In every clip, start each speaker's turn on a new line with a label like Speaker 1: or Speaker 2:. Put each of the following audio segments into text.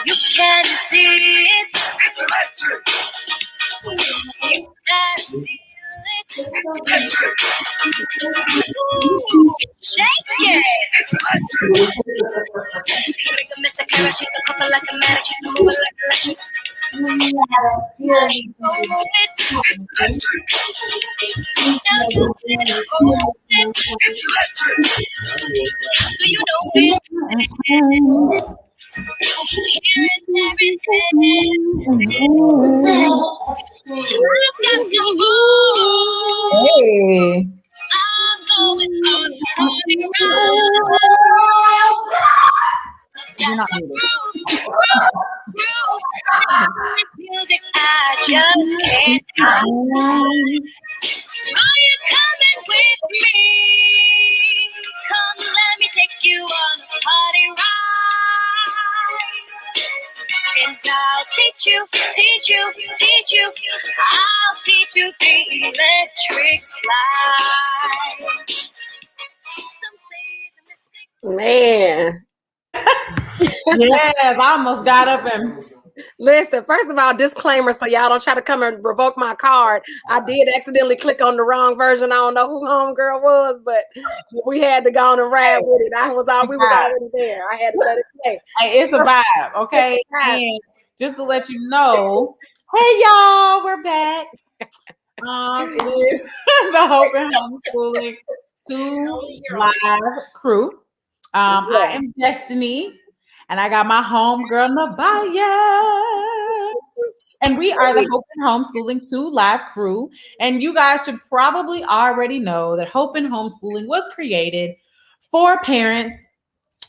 Speaker 1: You can see it. You can feel it. Ooh, shake it. Make a miss a carrot, she's a couple like a magic, she's moving like a electric. Now you hold it. Now you can hold it. You know it. Here and there and there. I've got to move.
Speaker 2: Hey.
Speaker 1: I'm going on a party ride.
Speaker 2: You're not muted.
Speaker 1: Music I just can't hide. Are you coming with me? Come, let me take you on a party ride. And I'll teach you. I'll teach you the electric slide. Some say it's a mistake.
Speaker 3: Man.
Speaker 2: Yes, I almost got up and
Speaker 3: Listen, first of all, disclaimer, so y'all don't try to come and revoke my card. I did accidentally click on the wrong version. I don't know who homegirl was, but we had to go on and ride with it. We was already there. I had to let it play.
Speaker 2: hey, it's a vibe, okay? And just to let you know, hey y'all, we're back. It is the Hope and Homeschooling 2 live crew. I am Destiny, and I got my homegirl Nabaya. And we are the Hope and Homeschooling 2 live crew. And you guys should probably already know that Hope and Homeschooling was created for parents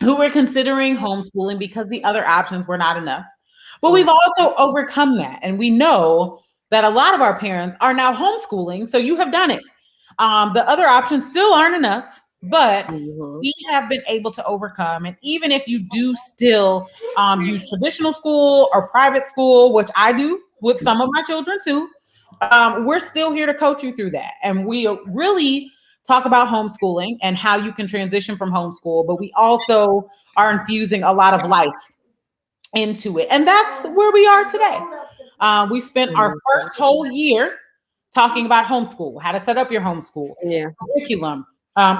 Speaker 2: who were considering homeschooling because the other options were not enough. But we've also overcome that. And we know that a lot of our parents are now homeschooling. So you have done it. The other options still aren't enough, but we have been able to overcome. And even if you do still use traditional school or private school, which I do with some of my children too, we're still here to coach you through that. And we really talk about homeschooling and how you can transition from homeschool, but we also are infusing a lot of life into it. And that's where we are today. We spent our first whole year talking about homeschool, how to set up your homeschool, curriculum,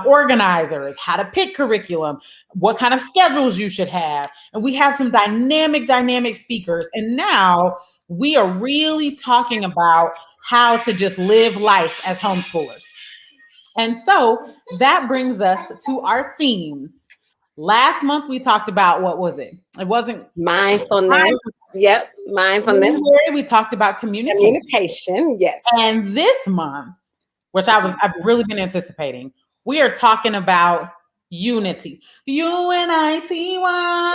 Speaker 2: organizers, how to pick curriculum, what kind of schedules you should have. And we have some dynamic speakers. And now we are really talking about how to just live life as homeschoolers. And so that brings us to our themes. Last month we talked about, what was it? It wasn't
Speaker 3: mindfulness. Yep, mindfulness.
Speaker 2: We talked about communication.
Speaker 3: Yes.
Speaker 2: And this month, which I've really been anticipating, we are talking about unity. You and I see why.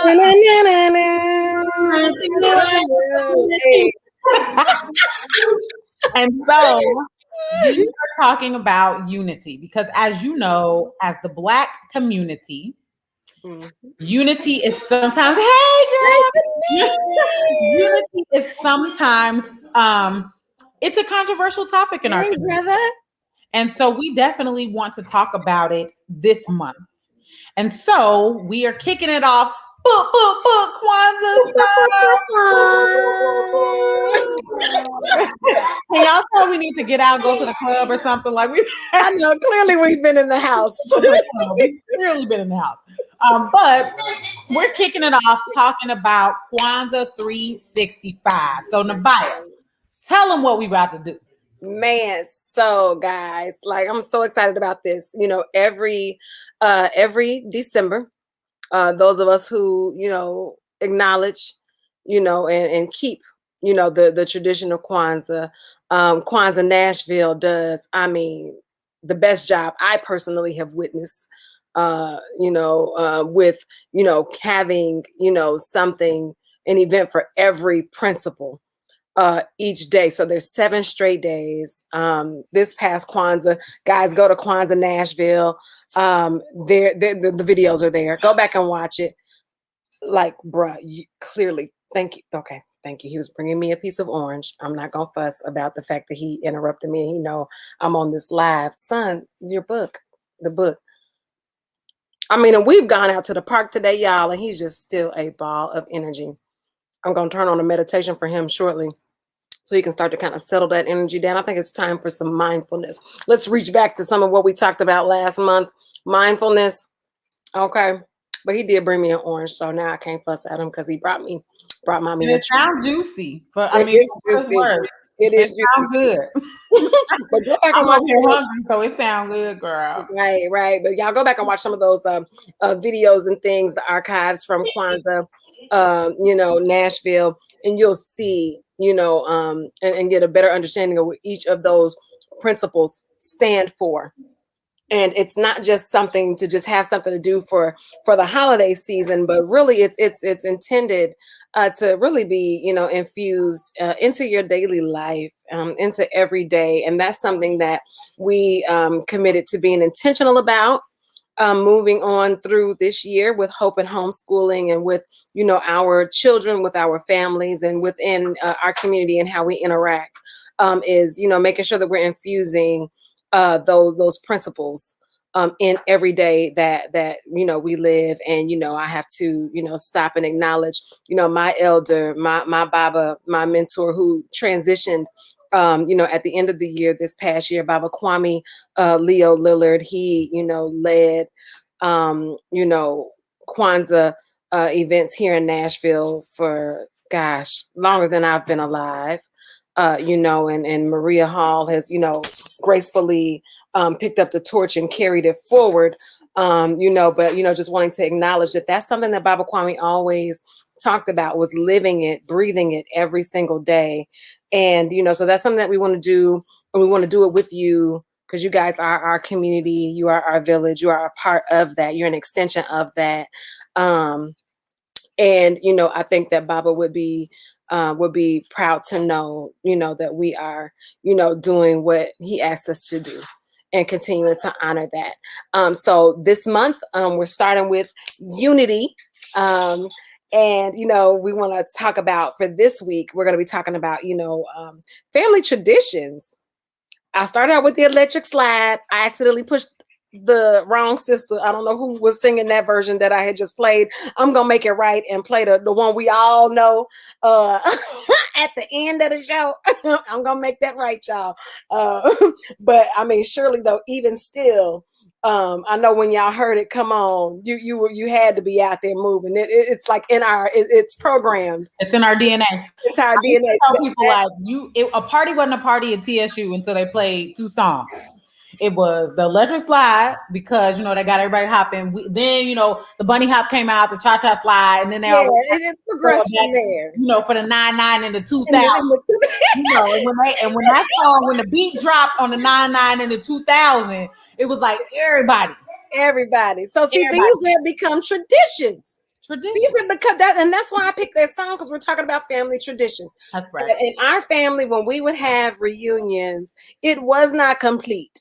Speaker 2: And so we are talking about unity because, as you know, as the Black community, unity is sometimes, unity is sometimes, it's a controversial topic in our community. And so we definitely want to talk about it this month. And so we are kicking it off. Kwanzaa style. Can y'all tell we need to get out, go to the club or something? Like
Speaker 3: I know, clearly we've been in the house.
Speaker 2: We've clearly been in the house. But we're kicking it off talking about Kwanzaa 365. So Nabaya, tell them what we about to do.
Speaker 3: Man, so guys, like I'm so excited about this. You know, every December, those of us who, you know, acknowledge, you know, and keep, you know, the tradition of Kwanzaa. Kwanzaa Nashville does, I mean, the best job I personally have witnessed, you know, with, you know, having, you know, something, an event for every principal each day. So there's 7 straight days. This past Kwanzaa, guys, go to Kwanzaa Nashville. The videos are there. Go back and watch it. Like, bruh, clearly, thank you. Okay, thank you. He was bringing me a piece of orange. I'm not gonna fuss about the fact that he interrupted me. And he know I'm on this live. Son, your book, the book. I mean, and we've gone out to the park today, y'all, and he's just still a ball of energy. I'm going to turn on a meditation for him shortly so he can start to kind of settle that energy down. I think it's time for some mindfulness. Let's reach back to some of what we talked about last month. Mindfulness. Okay. But he did bring me an orange, so now I can't fuss at him because he brought me
Speaker 2: And
Speaker 3: a
Speaker 2: it
Speaker 3: treat.
Speaker 2: sounds juicy.
Speaker 3: It is juicy. It is juicy.
Speaker 2: sounds good.
Speaker 3: But go back and
Speaker 2: I'm
Speaker 3: watch
Speaker 2: over here hungry, so it sounds good, girl.
Speaker 3: Right. But y'all go back and watch some of those videos and things, the archives from Kwanzaa, Nashville, and you'll see, and get a better understanding of what each of those principles stand for. And it's not just something to just have something to do for the holiday season, but really it's intended to really be infused into your daily life, into every day. And that's something that we committed to being intentional about, moving on through this year with hope and homeschooling, and with our children, with our families, and within our community and how we interact, is making sure that we're infusing those principles in every day that we live. And I have to stop and acknowledge my elder, my Baba, my mentor, who transitioned at the end of the year, this past year, Baba Kwame Leo Lillard. He led Kwanzaa events here in Nashville for, gosh, longer than I've been alive. And Maria Hall has, gracefully picked up the torch and carried it forward. But just wanting to acknowledge that that's something that Baba Kwame always talked about, was living it, breathing it every single day. And, so that's something that we want to do, and we want to do it with you, because you guys are our community, you are our village, you are a part of that, you're an extension of that. And, I think that Baba would be proud to know, that we are, doing what he asked us to do, and continuing to honor that. So this month, we're starting with unity. And, we want to talk about, for this week, we're going to be talking about, family traditions. I started out with the electric slide. I accidentally pushed the wrong sister. I don't know who was singing that version that I had just played. I'm gonna make it right and play the one we all know at the end of the show. I'm gonna make that right, y'all. But I mean, surely though, even still, I know when y'all heard it come on, you had to be out there moving. It's like in it's programmed.
Speaker 2: It's in our DNA.
Speaker 3: It's our DNA.
Speaker 2: Tell people a party wasn't a party at TSU until they played 2 songs. It was the electric slide, because they got everybody hopping. Then the bunny hop came out, the cha cha slide, and then they all
Speaker 3: it progressed from there.
Speaker 2: For the 99 and the 2000. And when that song, when the beat dropped on the 99 and the 2000, it was like everybody.
Speaker 3: So see, these have become traditions. These have become that, and that's why I picked that song, because we're talking about family traditions.
Speaker 2: That's right.
Speaker 3: In our family, when we would have reunions, it was not complete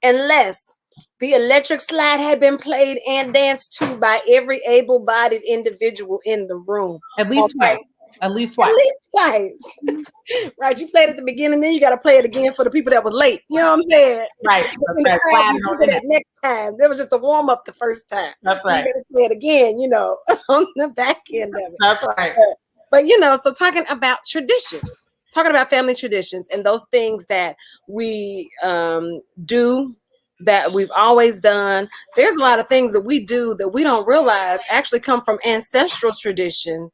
Speaker 3: unless the electric slide had been played and danced to by every able-bodied individual in the room.
Speaker 2: At least twice.
Speaker 3: Right, you played at the beginning, then you got to play it again for the people that was late. You know what I'm saying?
Speaker 2: Right.
Speaker 3: That next time, there was just a warm up the first time.
Speaker 2: That's right.
Speaker 3: You got to play it again, on the back end of it.
Speaker 2: That's right.
Speaker 3: But so talking about traditions, talking about family traditions, and those things that we do, that we've always done. There's a lot of things that we do that we don't realize actually come from ancestral tradition,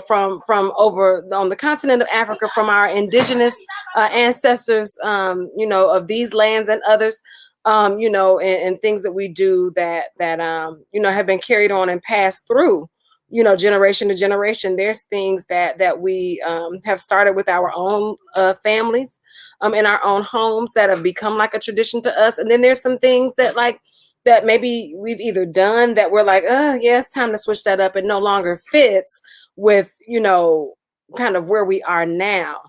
Speaker 3: from over on the continent of Africa, from our indigenous ancestors, of these lands and others, and things that we do that have been carried on and passed through, generation to generation. There's things that we have started with our own families, in our own homes, that have become like a tradition to us. And then there's some things that maybe we've either done that we're like, yeah, it's time to switch that up. It no longer fits with, kind of where we are now,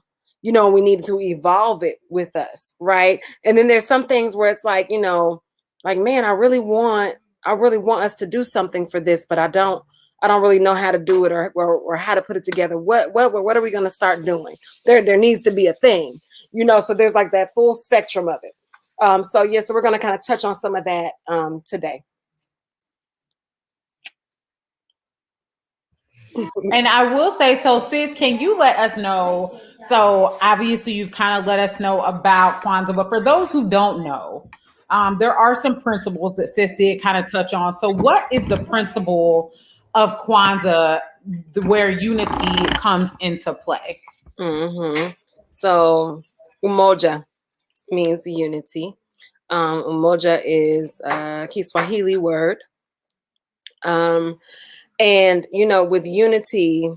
Speaker 3: we need to evolve it with us. Right. And then there's some things where it's like, man, I really want us to do something for this, but I don't really know how to do it, or how to put it together. What are we going to start doing? There needs to be a thing, so there's like that full spectrum of it. So yeah, so we're going to kind of touch on some of that today.
Speaker 2: And I will say, so sis, can you let us know? So obviously, you've kind of let us know about Kwanzaa, but for those who don't know, there are some principles that sis did kind of touch on. So, what is the principle of Kwanzaa where unity comes into play?
Speaker 3: Mm-hmm. So umoja means unity. Umoja is a Kiswahili word. And with unity,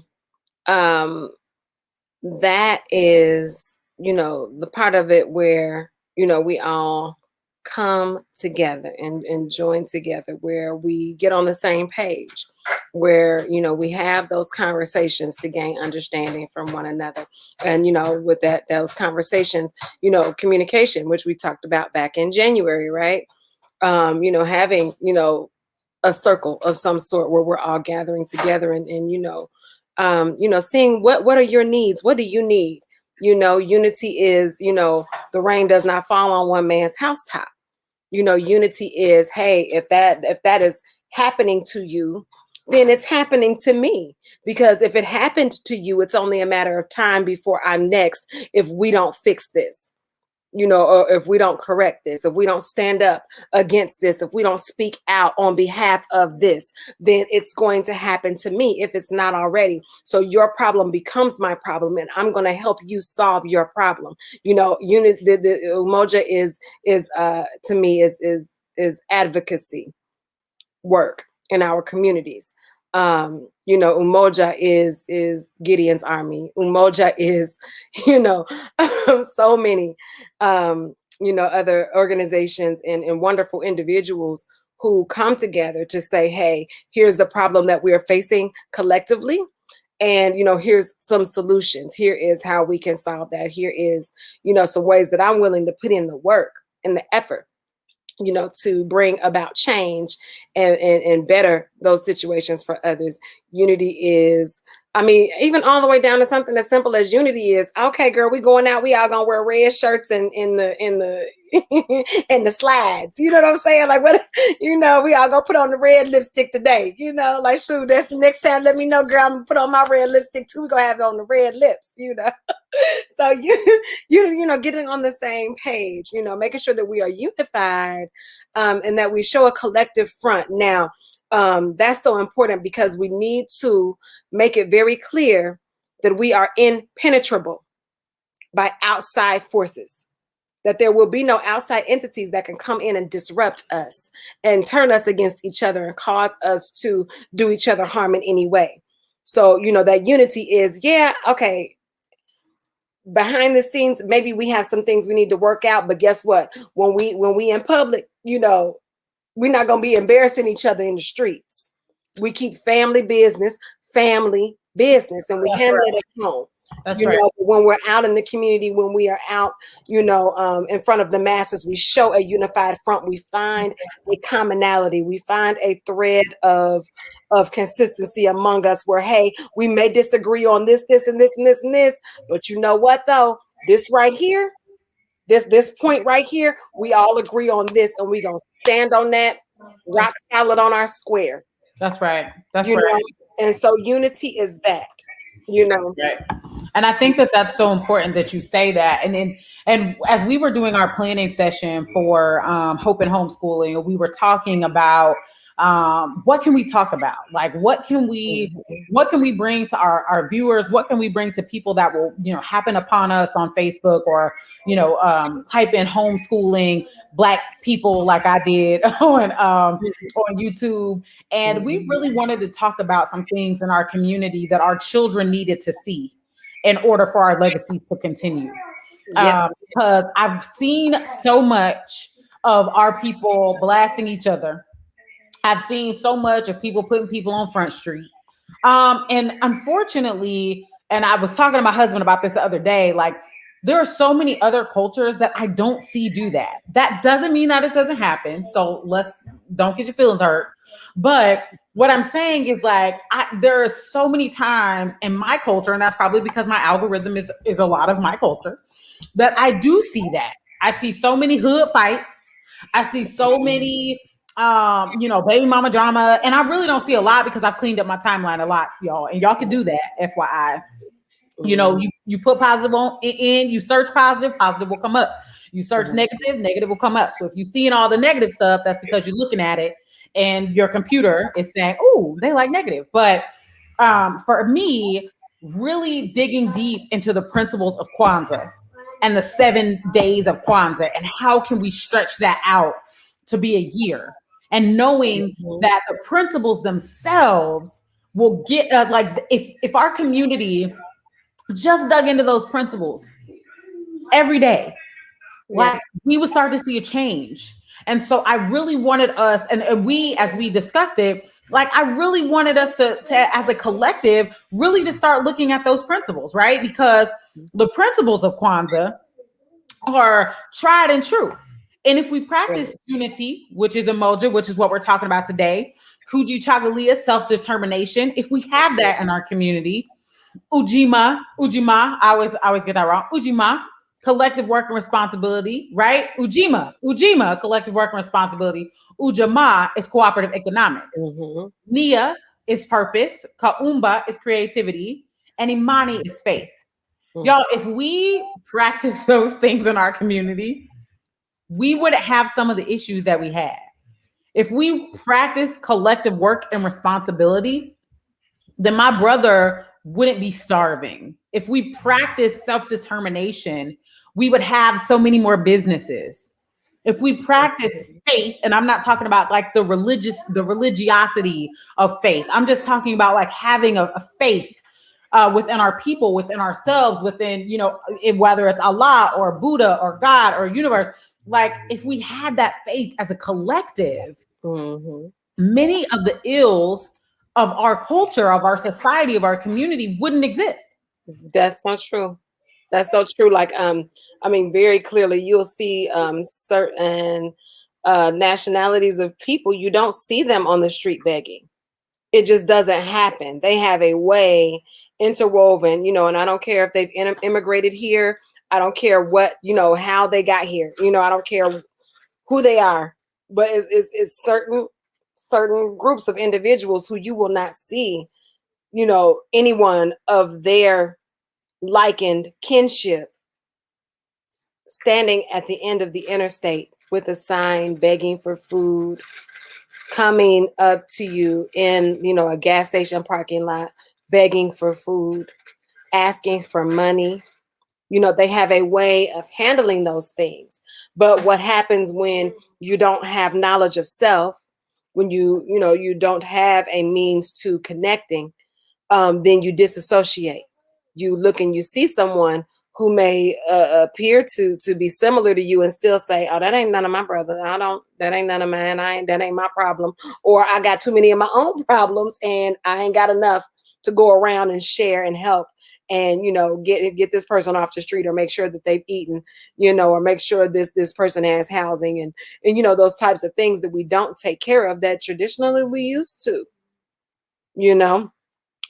Speaker 3: that is, the part of it where, we all come together and join together, where we get on the same page, where, we have those conversations to gain understanding from one another. And, with those conversations, communication, which we talked about back in January, right? Having, a circle of some sort where we're all gathering together and seeing what are your needs? What do you need? Unity is, the rain does not fall on one man's housetop. Unity is, hey, if that is happening to you, then it's happening to me. Because if it happened to you, it's only a matter of time before I'm next if we don't fix this. Or if we don't correct this, if we don't stand up against this, if we don't speak out on behalf of this, then it's going to happen to me if it's not already. So your problem becomes my problem, and I'm going to help you solve your problem. The umoja is to me is advocacy work in our communities. Umoja is Gideon's army. Umoja is, so many, other organizations and wonderful individuals who come together to say, hey, here's the problem that we are facing collectively. And, here's some solutions. Here is how we can solve that. Here is, some ways that I'm willing to put in the work and the effort, to bring about change and better those situations for others. Unity is, even all the way down to something as simple as unity is, okay, girl, we going out, we all gonna wear red shirts and in the and the slides. You know what I'm saying? Like, what, we all gonna put on the red lipstick today. Like, shoot, that's the next time. Let me know, girl. I'm gonna put on my red lipstick too. We gonna have it on the red lips. So getting on the same page. Making sure that we are unified, and that we show a collective front. Now, that's so important because we need to make it very clear that we are impenetrable by outside forces. That there will be no outside entities that can come in and disrupt us and turn us against each other and cause us to do each other harm in any way. So, that unity is, yeah, okay, behind the scenes, maybe we have some things we need to work out, but guess what? When we in public, we're not going to be embarrassing each other in the streets. We keep family business, and we handle it at home.
Speaker 2: That's right.
Speaker 3: When we're out in the community, when we are out, in front of the masses, we show a unified front. We find a commonality. We find a thread of consistency among us where, hey, we may disagree on this, and this, and this, and this, but you know what, though? This right here, this point right here, we all agree on this, and we're going to stand on that rock solid on our square.
Speaker 2: That's right. That's right.
Speaker 3: And so unity is that,
Speaker 2: Right. And I think that that's so important that you say that. And as we were doing our planning session for Hope and Homeschooling, we were talking about what can we talk about? Like, what can we bring to our viewers? What can we bring to people that will, happen upon us on Facebook or, type in homeschooling Black people like I did on YouTube. And we really wanted to talk about some things in our community that our children needed to see in order for our legacies to continue. Because I've seen so much of our people blasting each other. I've seen so much of people putting people on Front Street. And unfortunately, and I was talking to my husband about this the other day, like, there are so many other cultures that I don't see do that. That doesn't mean that it doesn't happen. So don't get your feelings hurt. But what I'm saying is, like, there are so many times in my culture, and that's probably because my algorithm is a lot of my culture, that I do see that. I see so many hood fights. I see so many baby mama drama. And I really don't see a lot because I've cleaned up my timeline a lot, y'all. And y'all can do that, FYI. You put positive in, you search positive, positive will come up. You search negative, negative will come up. So if you're seeing all the negative stuff, that's because you're looking at it and your computer is saying, "Oh, they like negative." But for me, really digging deep into the principles of Kwanzaa and the 7 days of Kwanzaa and how can we stretch that out to be a year, and knowing that the principles themselves will get like if our community just dug into those principles every day, like we would start to see a change. And so I really wanted us, and we, as we discussed it, like I really wanted us to, as a collective, really to start looking at those principles, right? Because the principles of Kwanzaa are tried and true. And if we practice unity, which is emoji, which is what we're talking about today, Kujichagulia, self-determination, if we have that in our community, I always get that wrong. Ujima, collective work and responsibility, right? Ujima, collective work and responsibility. Ujama is cooperative economics. Nia is purpose. Kaumba is creativity. And Imani is faith. Y'all, if we practice those things in our community, we wouldn't have some of the issues that we had. If we practice collective work and responsibility, then my brother wouldn't be starving. If we practice self-determination, we would have so many more businesses. If we practice faith, and I'm not talking about like the religiosity of faith. I'm just talking about like having a faith within our people, within ourselves, within, whether it's Allah or Buddha or God or universe. Like if we had that faith as a collective, many of the ills of our culture, of our society, of our community wouldn't exist.
Speaker 3: That's so true. That's so true. Like, I mean, very clearly, you'll see certain nationalities of people. You don't see them on the street begging. It just doesn't happen. They have a way interwoven, and I don't care if they've immigrated here. I don't care what, how they got here. I don't care who they are, but it's certain groups of individuals who you will not see, anyone of their likened kinship standing at the end of the interstate with a sign begging for food, coming up to you in, a gas station parking lot, begging for food, asking for money. They have a way of handling those things. But what happens when you don't have knowledge of self, when you don't have a means to connecting, then you disassociate. You look and you see someone who may appear to be similar to you and still say, "Oh, that ain't none of my brother. That ain't none of mine. That ain't my problem." Or I got too many of my own problems and I ain't got enough to go around and share and help and, get this person off the street, or make sure that they've eaten, or make sure this person has housing and, those types of things that we don't take care of that traditionally we used to,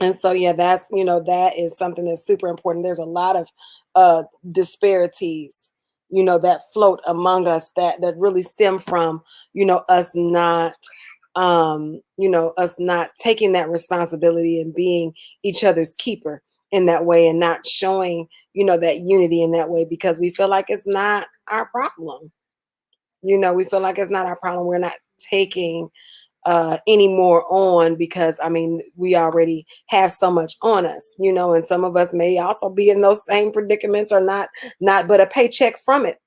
Speaker 3: And so, yeah, that is something that's super important. There's a lot of disparities, that float among us that really stem from, us not, us not taking that responsibility and being each other's keeper in that way, and not showing, that unity in that way, because we feel like it's not our problem. We feel like it's not our problem. We're not taking any more on, because I mean, we already have so much on us, and some of us may also be in those same predicaments, or not but a paycheck from it.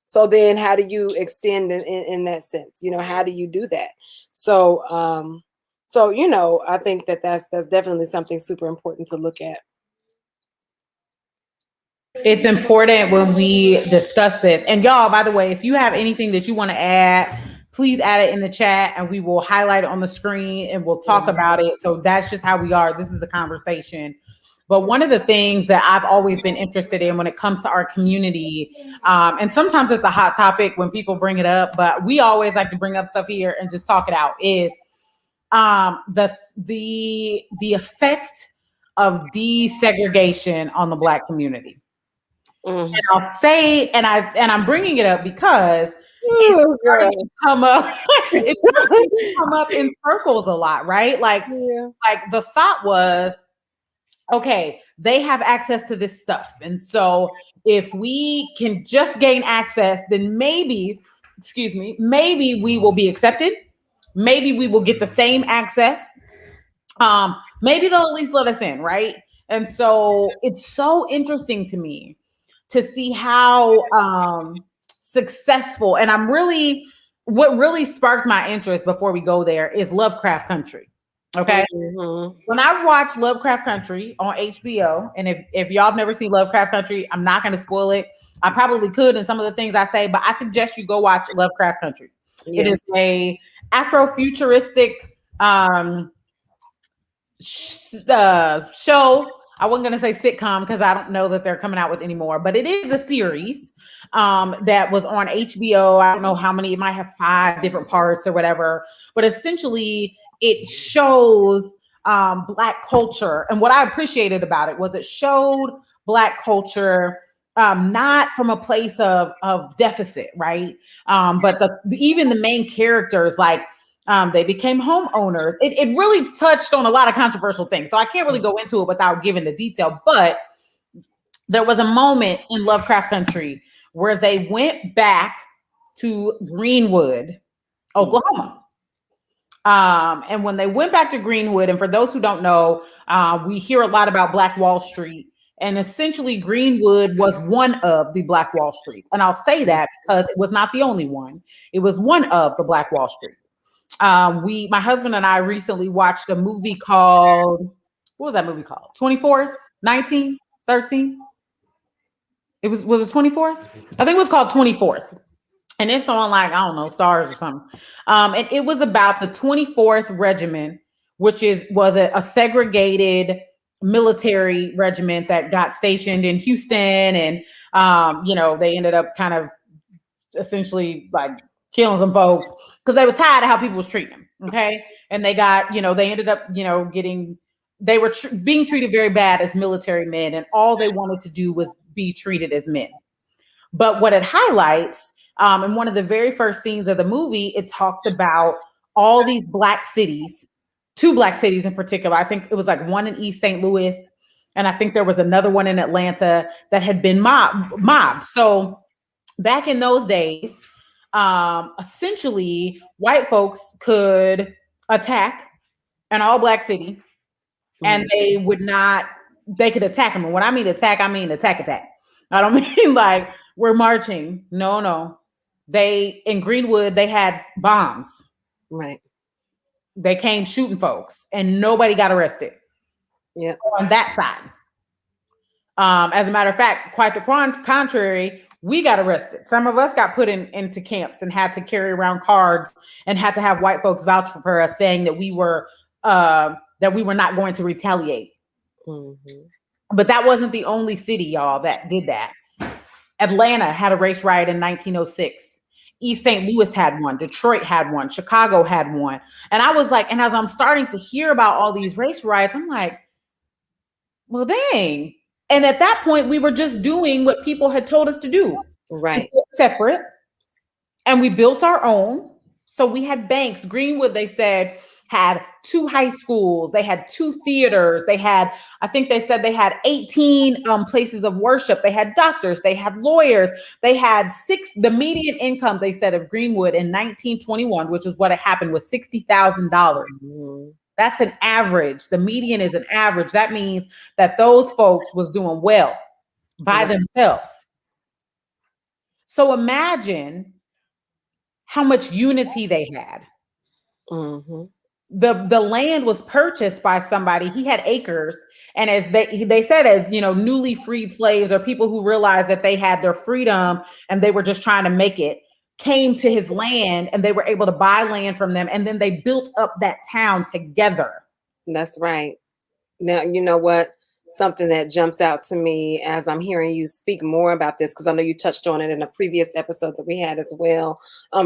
Speaker 3: So then how do you extend in that sense? How do you do that? So I think that's definitely something super important to look at.
Speaker 2: It's important when we discuss this. And y'all, by the way, if you have anything that you want to add, please add it in the chat and we will highlight it on the screen and we'll talk about it. So that's just how we are. This is a conversation. But one of the things that I've always been interested in when it comes to our community, and sometimes it's a hot topic when people bring it up, but we always like to bring up stuff here and just talk it out, is the effect of desegregation on the Black community.
Speaker 3: Mm.
Speaker 2: I'll say, and I'm bringing it up because it's
Speaker 3: Oh,
Speaker 2: starting
Speaker 3: girl.
Speaker 2: to come up. It's starting to come up in circles a lot, right?
Speaker 3: Yeah.
Speaker 2: Like the thought was, okay, they have access to this stuff, and so if we can just gain access, then maybe, excuse me, maybe we will be accepted. Maybe we will get the same access. Maybe they'll at least let us in, right? And so it's so interesting to me to see how successful, and I'm really, what really sparked my interest before we go there is Lovecraft Country. Okay.
Speaker 3: Mm-hmm.
Speaker 2: When I watched Lovecraft Country on HBO, and if y'all have never seen Lovecraft Country, I'm not going to spoil it. I probably could in some of the things I say, but I suggest you go watch Lovecraft Country.
Speaker 3: Yeah.
Speaker 2: It is a Afrofuturistic um, show. I wasn't going to say sitcom because I don't know that they're coming out with anymore, but it is a series that was on HBO. I don't know how many, it might have 5 different parts or whatever, but essentially it shows Black culture. And what I appreciated about it was it showed Black culture not from a place of deficit, right? But even the main characters, like they became homeowners. It really touched on a lot of controversial things. So I can't really go into it without giving the detail. But there was a moment in Lovecraft Country where they went back to Greenwood, Oklahoma. And when they went back to Greenwood, and for those who don't know, we hear a lot about Black Wall Street. And essentially, Greenwood was one of the Black Wall Streets. And I'll say that because it was not the only one. It was one of the Black Wall Street. My husband and I recently watched a movie called, what was that movie called? 24th, 1913. Was it 24th? I think it was called 24th. And it's on, like, I don't know, Stars or something. And it was about the 24th Regiment, which was a segregated military regiment that got stationed in Houston. And, they ended up kind of essentially like killing some folks because they was tired of how people was treating them. Okay. And they got, they ended up, they were being treated very bad as military men, and all they wanted to do was be treated as men. But what it highlights, in one of the very first scenes of the movie, it talks about all these Black cities, 2 Black cities in particular. I think it was like one in East St. Louis, and I think there was another one in Atlanta that had been mobbed. So back in those days, essentially white folks could attack an all Black city, and they could attack them. And when I mean attack, I mean attack. I don't mean like we're marching. No. In Greenwood, they had bombs.
Speaker 3: Right.
Speaker 2: They came shooting folks and nobody got arrested.
Speaker 3: Yeah.
Speaker 2: On that side. As a matter of fact, quite the contrary, we got arrested. Some of us got put into camps and had to carry around cards and had to have white folks vouch for us, saying that we were not going to retaliate.
Speaker 3: Mm-hmm.
Speaker 2: But that wasn't the only city, y'all, that did that. Atlanta had a race riot in 1906. East St. Louis had one. Detroit had one. Chicago had one. And I was like, and as I'm starting to hear about all these race riots, I'm like, well, dang. And at that point, we were just doing what people had told us to do.
Speaker 3: Right.
Speaker 2: To stay separate. And we built our own. So we had banks. Greenwood, they said, had 2 high schools. They had 2 theaters. I think they said they had 18 places of worship. They had doctors. They had lawyers. They had the median income, they said, of Greenwood in 1921, which is what had happened, was $60,000. Mm-hmm. That's an average. The median is an average. That means that those folks was doing well by themselves. So imagine how much unity they had.
Speaker 3: Mm-hmm.
Speaker 2: The land was purchased by somebody. He had acres, and as they said, as newly freed slaves or people who realized that they had their freedom and they were just trying to make it, came to his land, and they were able to buy land from them, and then they built up that town together.
Speaker 3: That's right. Now, you know what? Something that jumps out to me as I'm hearing you speak more about this, because I know you touched on it in a previous episode that we had as well,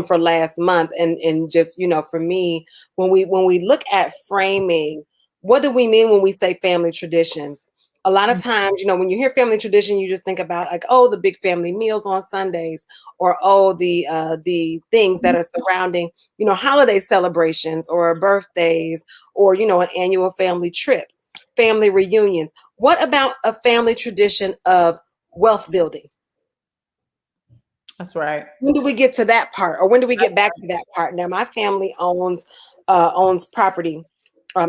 Speaker 3: for last month. And just, for me, when we look at framing, what do we mean when we say family traditions? A lot of times, when you hear family tradition, you just think about like, oh, the big family meals on Sundays, or oh, the things that are surrounding, holiday celebrations or birthdays, or an annual family trip, family reunions. What about a family tradition of wealth building?
Speaker 2: That's right.
Speaker 3: When do we get to that part, or when do we get back to that part? Now, my family owns property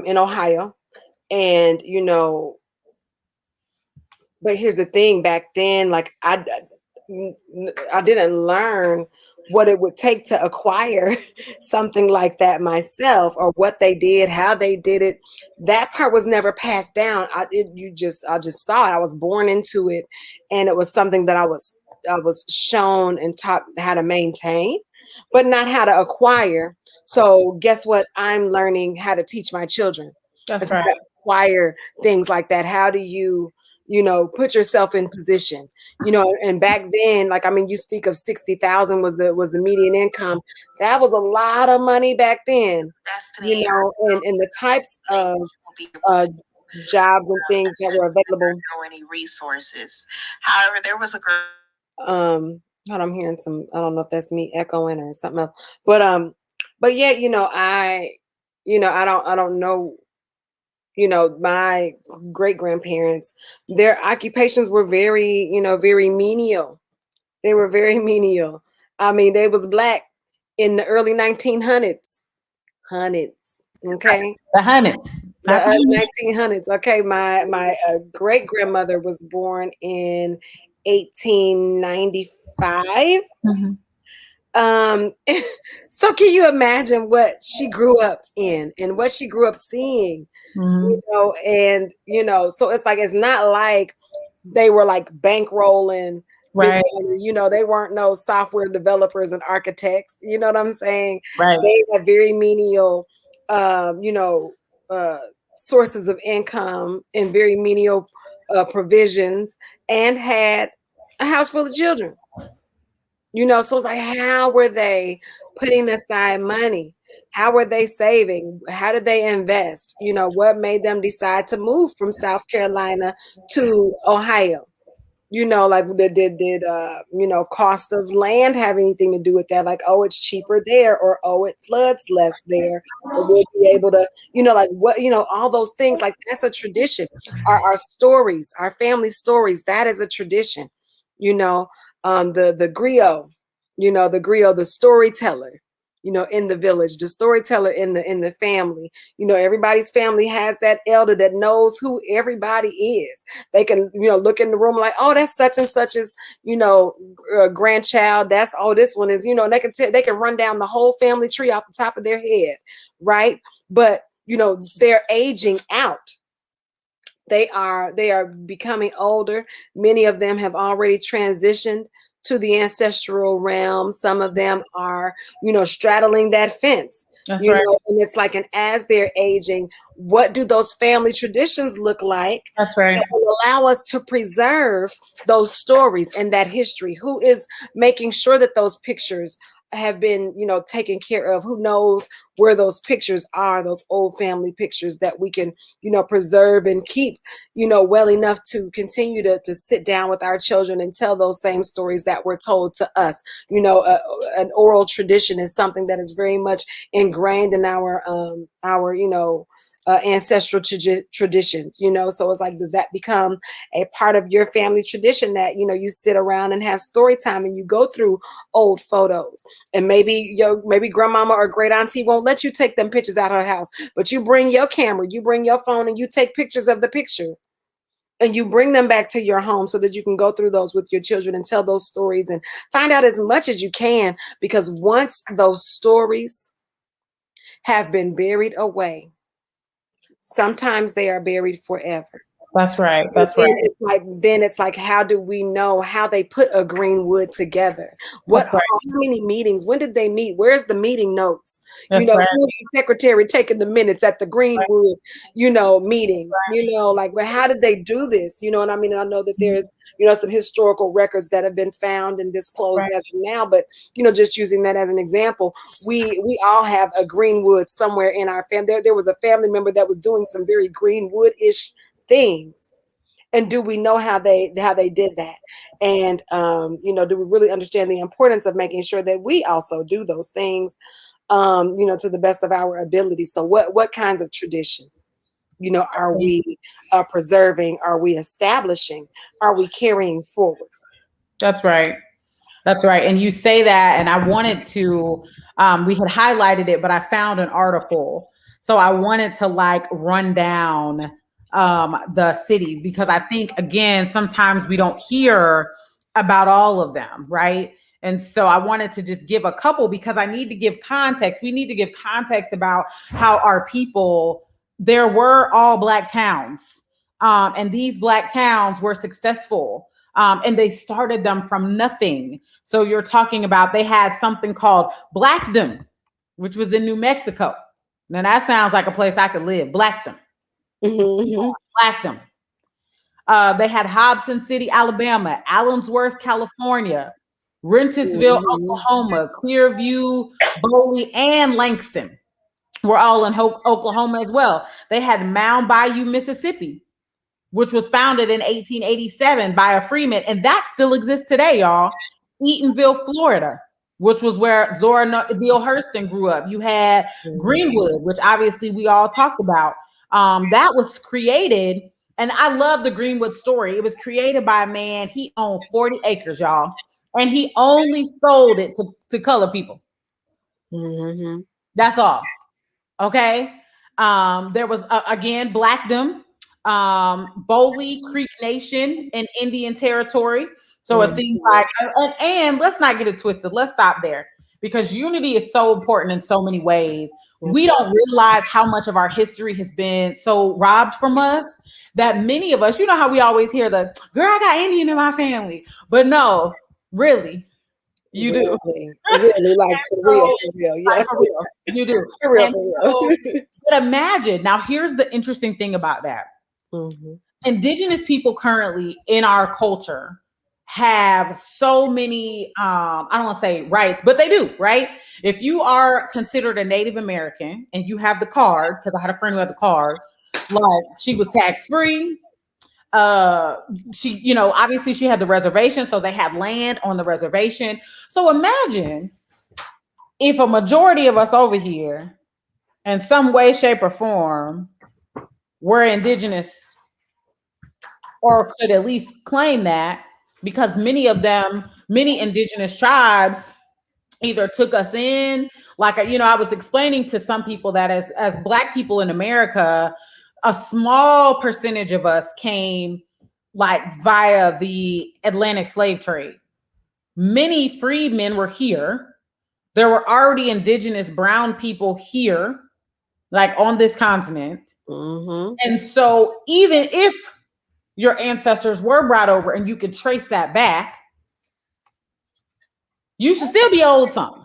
Speaker 3: in Ohio, and but here's the thing: back then, like I didn't learn what it would take to acquire something like that myself, or what they did, how they did it. That part was never passed down. I just saw it. I was born into it, and it was something that I was shown and taught how to maintain, but not how to acquire. So guess what? I'm learning how to teach my children.
Speaker 2: That's
Speaker 3: Is how
Speaker 2: right.
Speaker 3: to acquire things like that. How do you put yourself in position? And back then, like, I mean, you speak of 60,000 was the median income. That was a lot of money back then. And the types of uh, jobs and things that were available.
Speaker 1: Any resources. However, there was a girl.
Speaker 3: Hold on, I'm hearing some. I don't know if that's me echoing or something else, but yeah, I don't know. My great grandparents, their occupations were very menial. They were very menial. I mean, they was black in the early 1900s. Hundreds. Okay.
Speaker 2: The hundreds.
Speaker 3: The 1900s. Okay. My great grandmother was born in 1895.
Speaker 2: Mhm.
Speaker 3: Um, so can you imagine what she grew up in and what she grew up seeing?
Speaker 2: Mhm.
Speaker 3: So it's like, it's not like they were like bankrolling big
Speaker 2: Right.
Speaker 3: money. They weren't no software developers and architects. You know what I'm saying?
Speaker 2: Right.
Speaker 3: They had very menial, uh, sources of income and very menial provisions, and had a house full of children. So it's like, how were they putting aside money? How were they saving? How did they invest? What made them decide to move from South Carolina to Ohio? Like, cost of land have anything to do with that? Like, oh, it's cheaper there, or oh, it floods less there, so we'll be able to, like, what, all those things. Like, that's a tradition. Our stories, our family stories, that is a tradition. You know, the griot, the storyteller, in the village, the storyteller in the family. Everybody's family has that elder that knows who everybody is. They can, look in the room like, oh, that's such and such's, grandchild. That's, oh, this one is, and they can run down the whole family tree off the top of their head, right? But they're aging out. They are becoming older. Many of them have already transitioned to the ancestral realm. Some of them are, straddling that fence.
Speaker 2: That's right.
Speaker 3: And it's like, and as they're aging, what do those family traditions look like
Speaker 2: That's right.
Speaker 3: that will allow us to preserve those stories and that history? Who is making sure that those pictures have been, taken care of? Who knows where those pictures are, those old family pictures that we can, preserve and keep, well enough to continue to sit down with our children and tell those same stories that were told to us. An oral tradition is something that is very much ingrained in our ancestral traditions. So it's like, does that become a part of your family tradition, that you sit around and have story time and you go through old photos, and maybe grandmama or great auntie won't let you take them pictures out her house, but you bring your camera, you bring your phone, and you take pictures of the picture, and you bring them back to your home so that you can go through those with your children and tell those stories and find out as much as you can, because once those stories have been buried away, sometimes they are buried forever.
Speaker 2: That's right. That's right.
Speaker 3: Then it's like, how do we know how they put a green wood together?
Speaker 2: That's right.
Speaker 3: How many meetings? When did they meet? Where's the meeting notes?
Speaker 2: That's right.
Speaker 3: Who's the secretary taking the minutes at the Greenwood, meetings? Like, well, how did they do this? And I mean, I know that there's, some historical records that have been found and disclosed
Speaker 2: Right.
Speaker 3: as of now, but just using that as an example, we all have a Greenwood somewhere in our family. There was a family member that was doing some very Greenwood-ish things. And do we know how they did that? And do we really understand the importance of making sure that we also do those things, to the best of our ability? So what kinds of traditions, are we preserving? Are we establishing? Are we carrying forward?
Speaker 2: That's right. That's right. And you say that, and I wanted to, we had highlighted it, but I found an article. So I wanted to like run down the cities because I think, again, sometimes we don't hear about all of them, right? And so I wanted to just give a couple because I need to give context. We need to give context about how our people, there were all Black towns, and these Black towns were successful. And they started them from nothing. So you're talking about they had something called Blackdom, which was in New Mexico. Now that sounds like a place I could live. Blackdom.
Speaker 3: Mm-hmm.
Speaker 2: Blackdom. They had Hobson City, Alabama, Allensworth, California, Rentisville,
Speaker 3: Mm-hmm.
Speaker 2: Oklahoma, Clearview, Boley, and Langston were all in Oklahoma as well. They had Mound Bayou, Mississippi, which was founded in 1887 by a freeman, and that still exists today, y'all. Eatonville, Florida, which was where Zora Neale Hurston grew up. You had Greenwood, which obviously we all talked about. That was created, and I love the Greenwood story. It was created by a man. He owned 40 acres, y'all, and he only sold it to color people.
Speaker 3: Mm-hmm.
Speaker 2: That's all. Okay. There was again Blackdom, Bowley Creek Nation in Indian Territory. So it seems like, and let's not get it twisted. Let's stop there because unity is so important in so many ways. We don't realize how much of our history has been so robbed from us that many of us, you know how we always hear the girl, I got Indian in my family, but no, really, you do.
Speaker 3: Really, like for real, yeah.
Speaker 2: Like, for real, you do.
Speaker 3: For real,
Speaker 2: And
Speaker 3: for real.
Speaker 2: so, but imagine now. Here's the interesting thing about that: Indigenous people currently in our culture have so many. I don't want to say rights, but they do. Right? If you are considered a Native American and you have the card, because I had a friend who had the card, like she was tax free. She, obviously she had the reservation, so they had land on the reservation. So imagine if a majority of us over here in some way, shape, or form were indigenous or could at least claim that, because many indigenous tribes either took us in, like, I was explaining to some people that as Black people in America, a small percentage of us came like via the Atlantic slave trade. Many freedmen were here. There were already indigenous brown people here, like on this continent. And so even if your ancestors were brought over and you could trace that back, you should still be owed something.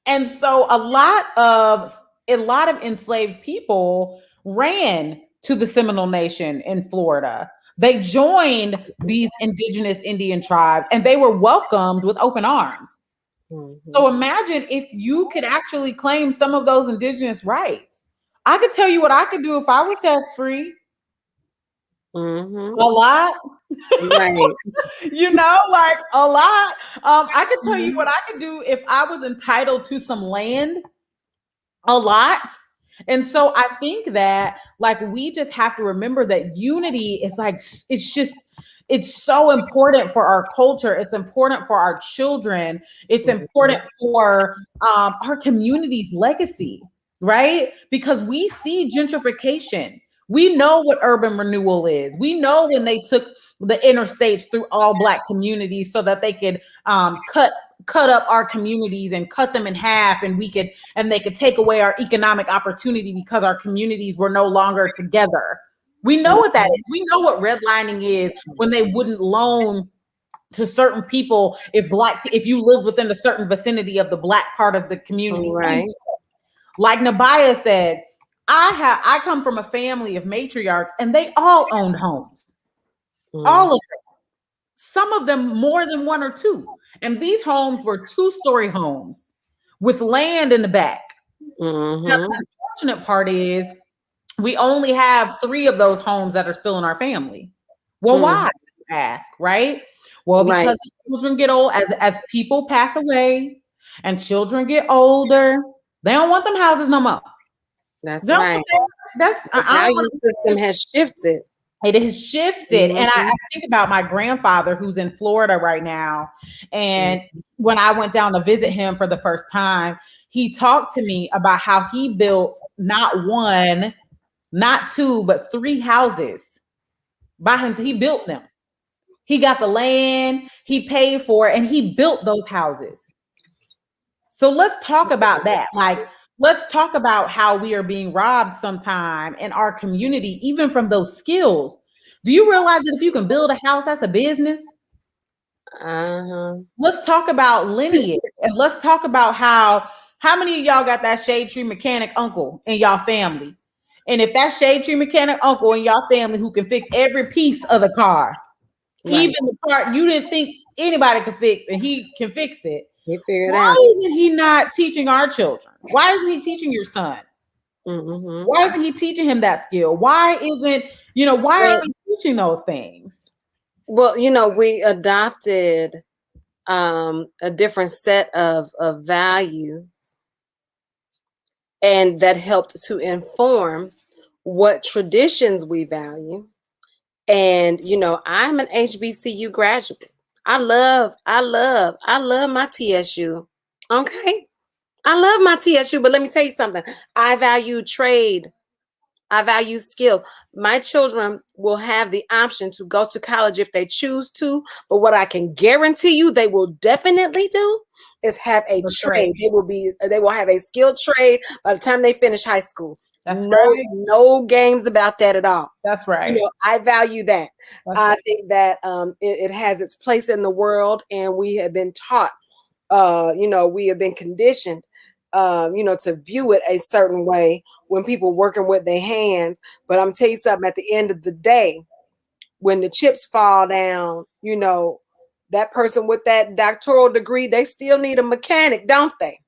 Speaker 2: And so a lot of enslaved people ran to the Seminole Nation in Florida. They joined these indigenous Indian tribes and they were welcomed with open arms. So imagine if you could actually claim some of those indigenous rights. I could tell you what I could do if I was tax free. A lot.
Speaker 3: Right.
Speaker 2: Like a lot. I could tell you what I could do if I was entitled to some land. A lot. And so I think that like we just have to remember that unity is like it's so important for our culture. It's important for our children. It's important for our community's legacy, right? Because we see gentrification. We know what urban renewal is. We know when they took the interstates through all Black communities so that they could cut up our communities and cut them in half, and they could take away our economic opportunity because our communities were no longer together. We know what that is. We know what redlining is when they wouldn't loan to certain people if you lived within a certain vicinity of the Black part of the community.
Speaker 3: Right.
Speaker 2: Like Nabaya said, I come from a family of matriarchs and they all owned homes. All of them. Some of them more than one or two. And these homes were 2-story homes with land in the back. Now, the unfortunate part is we only have 3 of those homes that are still in our family. Well, why? Ask, right? Well,
Speaker 3: Right.
Speaker 2: because children get old, as people pass away and children get older, they don't want them houses no more.
Speaker 3: That's
Speaker 2: They don't
Speaker 3: right.
Speaker 2: want that. That's
Speaker 3: The
Speaker 2: I don't
Speaker 3: value
Speaker 2: want
Speaker 3: system has shifted.
Speaker 2: it has shifted. And I
Speaker 3: Mhm.
Speaker 2: think about my grandfather who's in Florida right now. And when I went down to visit him for the first time, he talked to me about how he built not one, not 2, but 3 houses by himself. He built them. He got the land, he paid for it, and he built those houses. So let's talk about that. Like, let's talk about how we are being robbed sometime in our community, even from those skills. Do you realize that if you can build a house, that's a business?
Speaker 3: Uh-huh.
Speaker 2: Let's talk about lineage, and let's talk about how many of y'all got that shade tree mechanic uncle in y'all family? And if that shade tree mechanic uncle in y'all family who can fix every piece of the car,
Speaker 3: Right.
Speaker 2: even the part you didn't think anybody could fix, and he can fix it.
Speaker 3: He figured out.
Speaker 2: Why isn't he not teaching our children? Why isn't he teaching your son?
Speaker 3: Mm-hmm.
Speaker 2: Why isn't he teaching him that skill? Why isn't, why aren't we teaching those things?
Speaker 3: Well, we adopted a different set of values, and that helped to inform what traditions we value. And I'm an HBCU graduate. I love my TSU. Okay. I love my TSU, but let me tell you something. I value trade. I value skill. My children will have the option to go to college if they choose to, but what I can guarantee you they will definitely do is have a
Speaker 2: That's right.
Speaker 3: trade. They will have a skilled trade by the time they finish high school.
Speaker 2: That's
Speaker 3: No,
Speaker 2: right.
Speaker 3: no games about that at all.
Speaker 2: That's right.
Speaker 3: I value that.
Speaker 2: That's
Speaker 3: I
Speaker 2: right.
Speaker 3: think that it has its place in the world, and we have been taught, we have been conditioned, to view it a certain way when people working with their hands. But I'm tell you something, at the end of the day, when the chips fall down, that person with that doctoral degree, they still need a mechanic, don't they?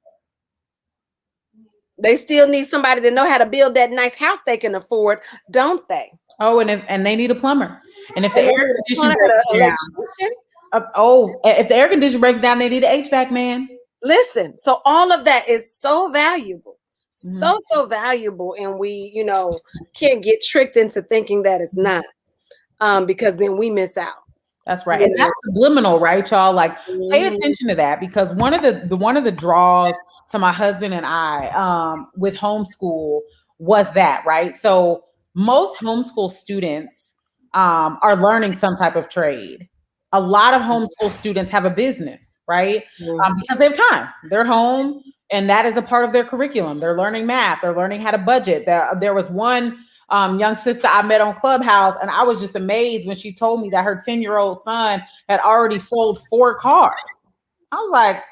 Speaker 3: They still need somebody to know how to build that nice house they can afford, don't they?
Speaker 2: Oh, and they need a plumber. And if the
Speaker 3: And they
Speaker 2: air
Speaker 3: need
Speaker 2: condition
Speaker 3: an
Speaker 2: breaks down,
Speaker 3: electrician.
Speaker 2: if the air condition breaks down, they need an HVAC man.
Speaker 3: Listen, so all of that is so valuable.
Speaker 2: Mhm.
Speaker 3: So valuable. And we, can't get tricked into thinking that it's not. Because then we miss out.
Speaker 2: That's right. And that's subliminal, right, y'all? Like, pay attention to that, because one of the draws to my husband and I with homeschool was that, right? So most homeschool students are learning some type of trade. A lot of homeschool students have a business, right? Because they have time. They're home, and that is a part of their curriculum. They're learning math. They're learning how to budget. There was one young sister I met on Clubhouse, and I was just amazed when she told me that her 10-year-old son had already sold 4 cars. I was like,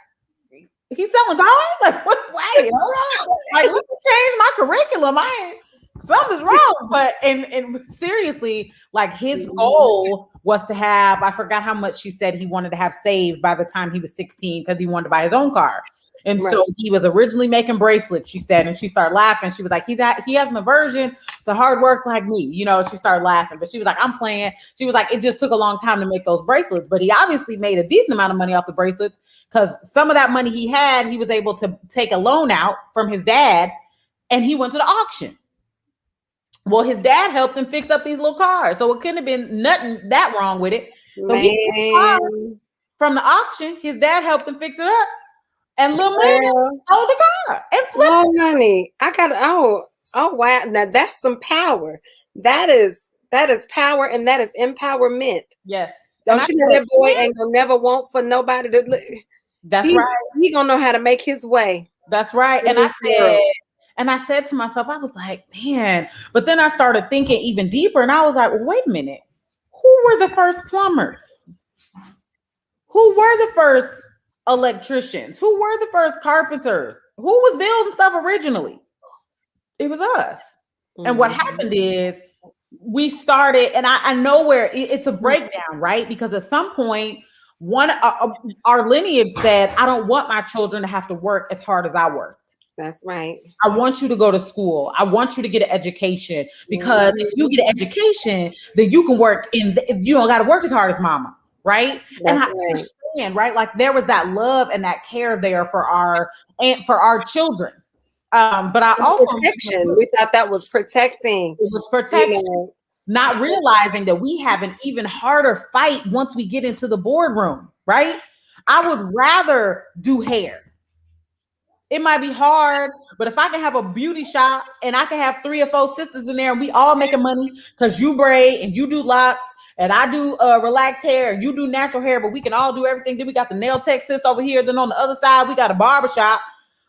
Speaker 2: he's selling cars? Like, what? Wait, hold on. Like, let me change my curriculum. Something's wrong. But and seriously, like, his goal was to have, I forgot how much she said he wanted to have saved by the time he was 16, because he wanted to buy his own car. And so he was originally making bracelets, she said, and she started laughing. She was like, he has an aversion to hard work like me. She started laughing, but she was like, I'm playing. She was like, it just took a long time to make those bracelets, but he obviously made a decent amount of money off the bracelets, because some of that money he had, he was able to take a loan out from his dad, and he went to the auction. Well, his dad helped him fix up these little cars, so it couldn't have been nothing that wrong with it. So he took the car from the auction. His dad helped him fix it up, and little man sold the car and flipped.
Speaker 3: Oh, honey, I got wow. Now that's some power. That is power, and that is empowerment.
Speaker 2: Yes.
Speaker 3: Don't you know that boy ain't gonna never want for nobody to?
Speaker 2: That's right.
Speaker 3: He gonna know how to make his way.
Speaker 2: That's right. And I said to myself, I was like, man. But then I started thinking even deeper, and I was like, well, wait a minute. Who were the first plumbers? Who were the first electricians? Who were the first carpenters? Who was building stuff originally? It was us. And what happened is we started, and I know where it's a breakdown, right? Because at some point, our lineage said, I don't want my children to have to work as hard as I worked.
Speaker 3: That's right.
Speaker 2: I want you to go to school. I want you to get an education, because if you get an education, then you can work you don't got to work as hard as mama, right? And
Speaker 3: That's
Speaker 2: I
Speaker 3: right.
Speaker 2: understand, right? Like there was that love and that care there for our children. But I also
Speaker 3: Protection. We thought that was protecting.
Speaker 2: it was
Speaker 3: You
Speaker 2: protection,
Speaker 3: know.
Speaker 2: not realizing that we have an even harder fight once we get into the boardroom, right? I would rather do hair. It might be hard, but if I can have a beauty shop and I can have 3 or 4 sisters in there and we all making money, because you braid and you do locks and I do relaxed hair and you do natural hair, but we can all do everything. Then we got the nail tech sis over here. Then on the other side, we got a barber shop.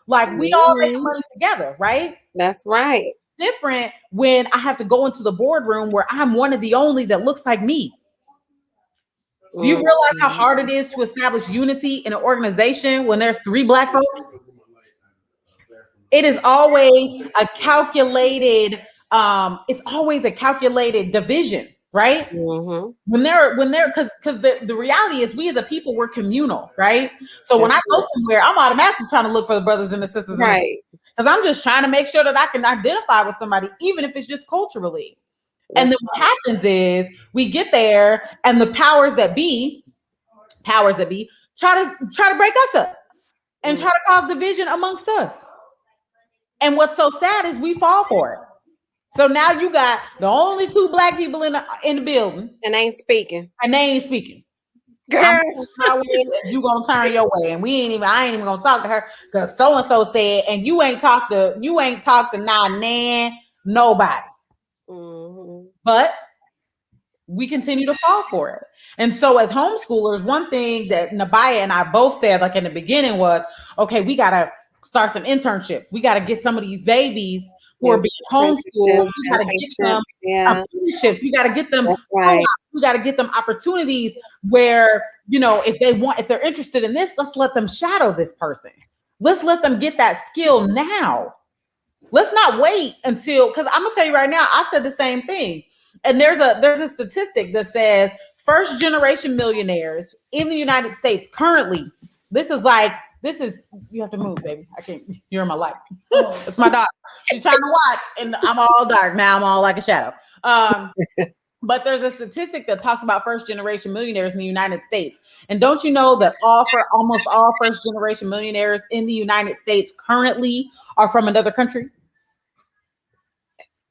Speaker 2: Like we all making money together, right?
Speaker 3: That's right.
Speaker 2: Different when I have to go into the boardroom where I'm one of the only that looks like me. Do you realize how hard it is to establish unity in an organization when there's 3 Black folks? It is always a calculated, it's always a calculated division, right?
Speaker 3: Mm-hmm.
Speaker 2: When they're because the reality is we as a people, we're communal, right? So when I go somewhere, I'm automatically trying to look for the brothers and the sisters,
Speaker 3: right?
Speaker 2: Because I'm just trying to make sure that I can identify with somebody, even if it's just culturally. And then what happens is we get there, and the powers that be, try to break us up and try to cause division amongst us. And what's so sad is we fall for it. So now you got the only 2 Black people in the building,
Speaker 3: and they ain't speaking.
Speaker 2: Girl, you gonna turn your way, and I ain't even gonna talk to her because so and so said, and you ain't talked to nobody.
Speaker 3: Mm-hmm.
Speaker 2: But we continue to fall for it. And so as homeschoolers, one thing that Nabaya and I both said, like in the beginning, was, okay, we got to start some internships. We got to get some of these babies who are being homeschooled. We got to get them apprenticeships. We got to get them, we got to get them opportunities where, if they're interested in this, let's let them shadow this person. Let's let them get that skill now. Let's not wait until, because I'm gonna tell you right now, I said the same thing. And there's a statistic that says first generation millionaires in the United States currently, this is you have to move, baby. I can't, you're in my life. It's my daughter. She's trying to watch, and I'm all dark. Now I'm all like a shadow. But there's a statistic that talks about first generation millionaires in the United States. And don't you know that almost all first generation millionaires in the United States currently are from another country?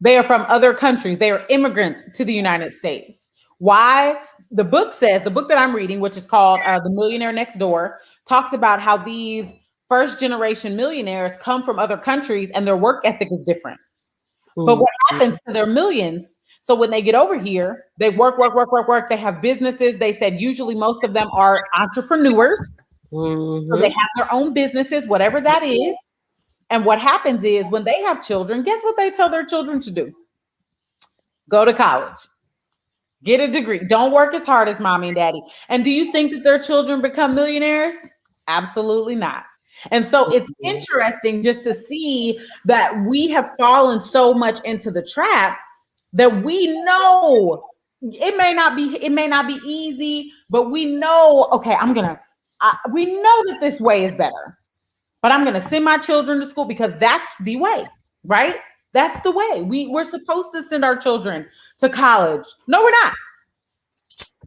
Speaker 2: They are from other countries. They are immigrants to the United States. Why? The book that I'm reading, which is called The Millionaire Next Door, talks about how these first generation millionaires come from other countries and their work ethic is different. But what happens to their millions? So when they get over here, they work. They have businesses. They said usually most of them are entrepreneurs. So they have their own businesses, whatever that is. And what happens is when they have children, guess what they tell their children to do? Go to college. Get a degree. Don't work as hard as mommy and daddy. And do you think that their children become millionaires? Absolutely not. And so it's interesting just to see that we have fallen so much into the trap that we know it may not be easy, but we know, okay, we know that this way is better. But I'm going to send my children to school because that's the way, right? That's the way. We're supposed to send our children to college. No, we're not.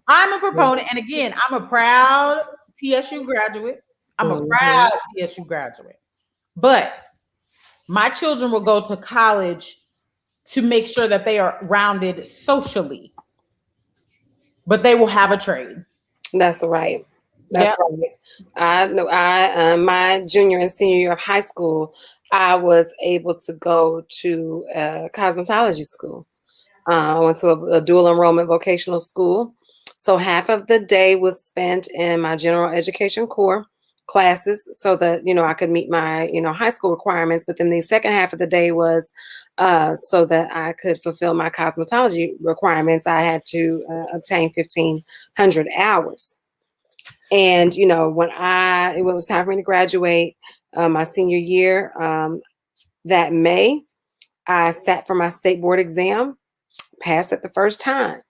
Speaker 2: I'm a proponent. And again, I'm a proud TSU graduate. But my children will go to college to make sure that they are rounded socially. But they will have a trade.
Speaker 3: That's right. That's right. I know. My junior and senior year of high school, I was able to go to a cosmetology school. I went to a dual enrollment vocational school. So half of the day was spent in my general education core classes so that, I could meet my, high school requirements. But then the second half of the day was so that I could fulfill my cosmetology requirements. I had to obtain 1,500 hours. And, when it was time for me to graduate my senior year, that May, I sat for my state board exam, passed it the first time.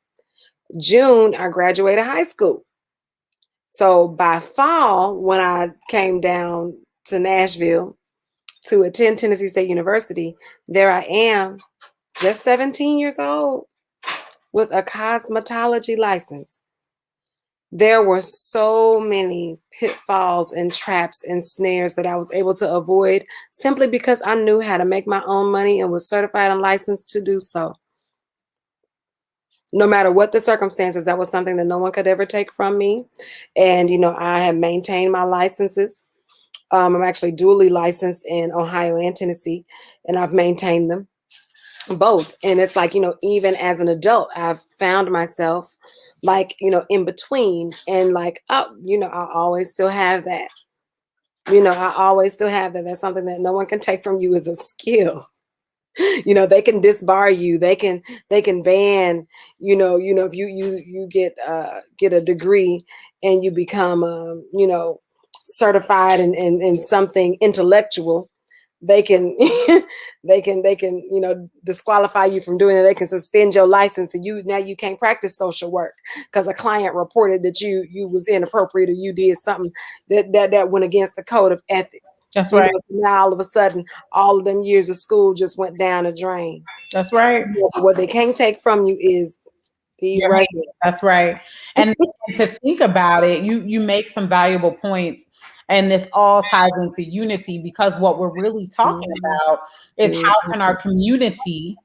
Speaker 3: June, I graduated high school. So by fall, when I came down to Nashville, to attend Tennessee State University, there I am, just 17 years old, with a cosmetology license. There were so many pitfalls and traps and snares that I was able to avoid simply because I knew how to make my own money and was certified and licensed to do so. No matter what the circumstances, that was something that no one could ever take from me. And, I have maintained my licenses. I'm actually dually licensed in Ohio and Tennessee, and I've maintained them both. And it's like, even as an adult, I've found myself like, in between, and like, oh, I always still have that. I always still have that. That's something that no one can take from you, as a skill. They can disbar you. They can ban, if you get a degree and you become certified in something intellectual, they can disqualify you from doing it. They can suspend your license, and now you can't practice social work because a client reported that you was inappropriate, or you did something that went against the code of ethics.
Speaker 2: That's right.
Speaker 3: Now all of a sudden, all of them years of school just went down the drain.
Speaker 2: That's right.
Speaker 3: What they can't take from you is these right here.
Speaker 2: That's right. And to think about it, you make some valuable points, and this all ties into unity, because what we're really talking about is how can our community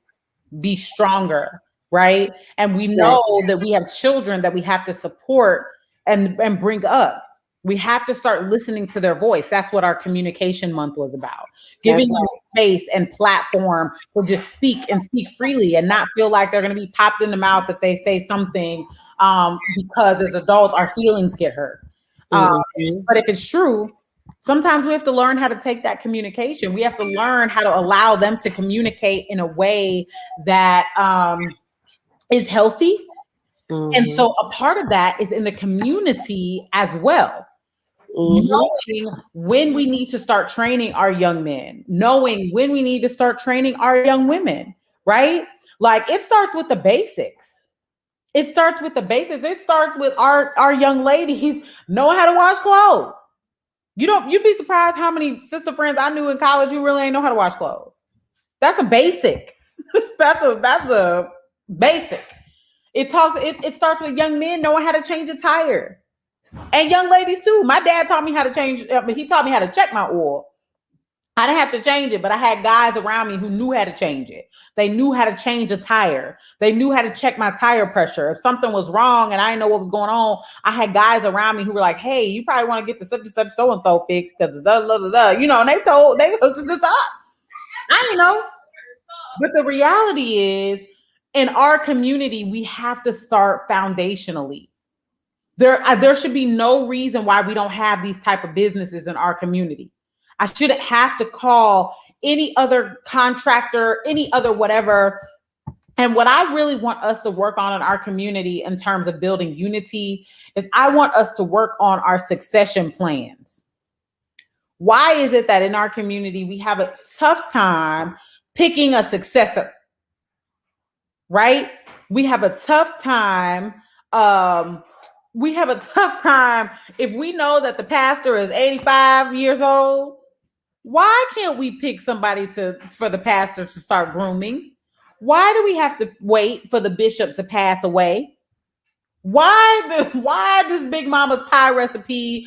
Speaker 2: be stronger, right? And we know that we have children that we have to support and bring up. We have to start listening to their voice. That's what our communication month was about. Giving them space and platform to just speak and speak freely, and not feel like they're going to be popped in the mouth if they say something, because as adults, our feelings get hurt. But if it's true, sometimes we have to learn how to take that communication. We have to learn how to allow them to communicate in a way that is healthy. And so a part of that is in the community as well. Knowing when we need to start training our young men, knowing when we need to start training our young women, right? Like, it starts with the basics. It starts with the basics. It starts with our young ladies knowing how to wash clothes. You'd be surprised how many sister friends I knew in college who really ain't know how to wash clothes. That's a basic. That's a basic. It starts with young men knowing how to change a tire. And young ladies too. My dad taught me how to change. He taught me how to check my oil. I didn't have to change it, but I had guys around me who knew how to change it. They knew how to change a tire. They knew how to check my tire pressure. If something was wrong and I didn't know what was going on, I had guys around me who were like, "Hey, you probably want to get the such and such so and so fixed because and they hooked us up." I didn't know. But the reality is, in our community, we have to start foundationally. There should be no reason why we don't have these type of businesses in our community. I shouldn't have to call any other contractor, any other whatever. And what I really want us to work on in our community in terms of building unity is I want us to work on our succession plans. Why is it that in our community we have a tough time picking a successor? Right? We have a tough time. If we know that the pastor is 85 years old. Why can't we pick somebody for the pastor to start grooming? Why do we have to wait for the bishop to pass away? Why does Big Mama's pie recipe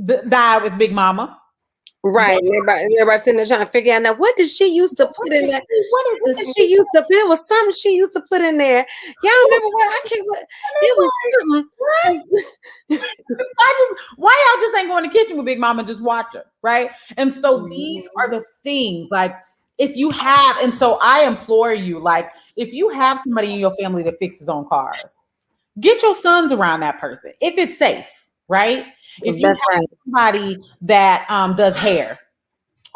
Speaker 2: die with Big Mama?
Speaker 3: Right. Everybody sitting there trying to figure out, now, what did she used to put in there? What did she used to put? It was something she used to put in there. Y'all remember what? I can't. It was something.
Speaker 2: Why y'all just ain't going to the kitchen with Big Mama, just watch her, right? And so these are the things, like, if you have, and so I implore you, like, if you have somebody in your family that fixes on cars, get your sons around that person if it's safe, right? If you have somebody that does hair,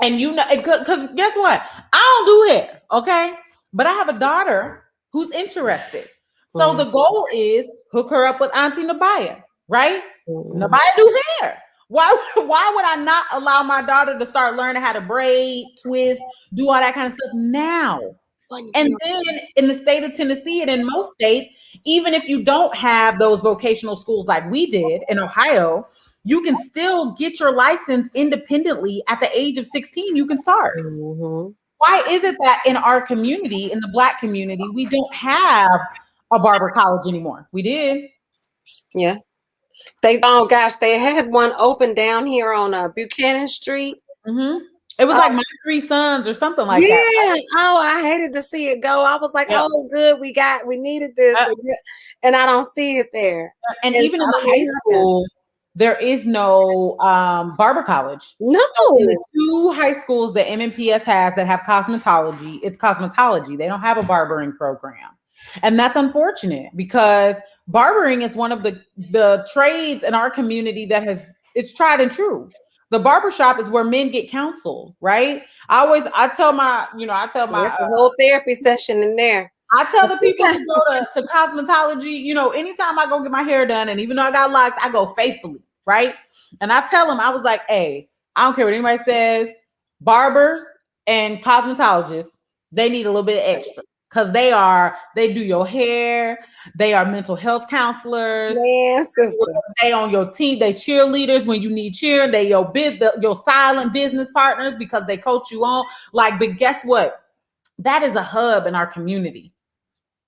Speaker 2: and because guess what? I don't do hair, okay? But I have a daughter who's interested. So the goal is hook her up with Auntie Nabaya, right? Nabaya do hair. Why would I not allow my daughter to start learning how to braid, twist, do all that kind of stuff now? And then in the state of Tennessee and in most states, even if you don't have those vocational schools like we did in Ohio, you can still get your license independently at the age of 16. You can start.
Speaker 3: Mm-hmm.
Speaker 2: Why is it that in our community, in the Black community, we don't have a barber college anymore? We did.
Speaker 3: Yeah. Oh gosh, they had one open down here on Buchanan Street.
Speaker 2: Mm-hmm. It was like My Three Sons or something like that.
Speaker 3: Yeah. Oh, I hated to see it go. I was like,
Speaker 2: Yep.
Speaker 3: oh, good, we needed this, and I don't see it there.
Speaker 2: And even in the high schools, there is no barber college.
Speaker 3: No.
Speaker 2: So in the 2 high schools that MNPS has that have cosmetology, it's cosmetology. They don't have a barbering program. And that's unfortunate because barbering is one of the trades in our community that it's tried and true. The barbershop is where men get counseled, right? I tell my
Speaker 3: There's a whole therapy session in there.
Speaker 2: I tell the people who go to cosmetology, anytime I go get my hair done, and even though I got locks, I go faithfully, right? And I tell them, I was like, hey, I don't care what anybody says, barbers and cosmetologists, they need a little bit extra because they do your hair, they are mental health counselors, they on your team, they cheerleaders when you need cheer, they your silent business partners because they coach you on. Like, but guess what? That is a hub in our community.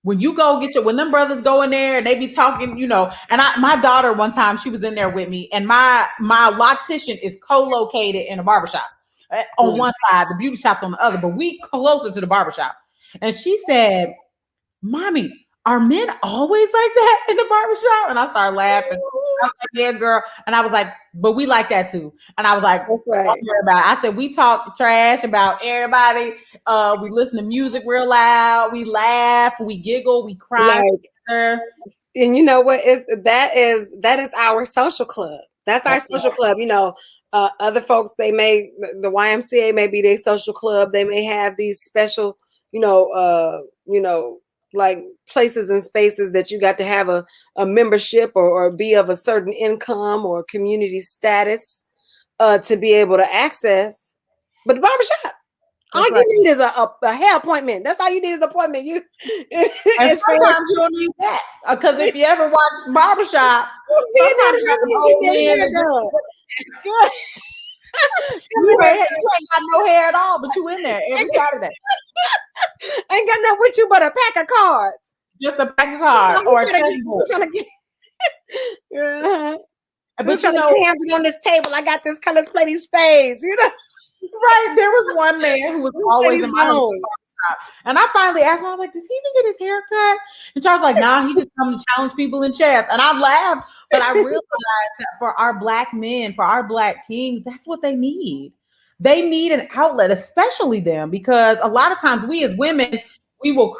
Speaker 2: When you go when them brothers go in there and they be talking, and my daughter one time, she was in there with me, and my loctician is co-located in a barbershop on one side, the beauty shop's on the other, but we closer to the barbershop. And she said, Mommy, are men always like that in the barbershop? And I started laughing. I was like, yeah, girl. And I was like, but we like that too. And I was like, don't worry about it. I said, we talk trash about everybody. We listen to music real loud. We laugh, we giggle, we cry.
Speaker 3: And you know what that is our social club. That's our social club. Other folks, the YMCA may be their social club. They may have these special, like places and spaces that you got to have a membership or be of a certain income or community status to be able to access. But the barbershop, all you need is a hair appointment. That's all you need is an appointment.
Speaker 2: And sometimes you don't need that because if you ever watch barbershop, sometimes you have to go in. You ain't got no hair at all, but you in there every Saturday.
Speaker 3: Ain't got nothing with you but a pack of cards.
Speaker 2: Just a pack of cards or a checkbook.
Speaker 3: But hands on this table. I got this color plated spades,
Speaker 2: Right. There was one man who was always in my shop. And I finally asked him, I was like, does he even get his hair cut? And Charles was like, nah, he just come to challenge people in chess. And I laughed, but I realized that for our Black men, for our Black kings, that's what they need. They need an outlet, especially them, because a lot of times we as women, we will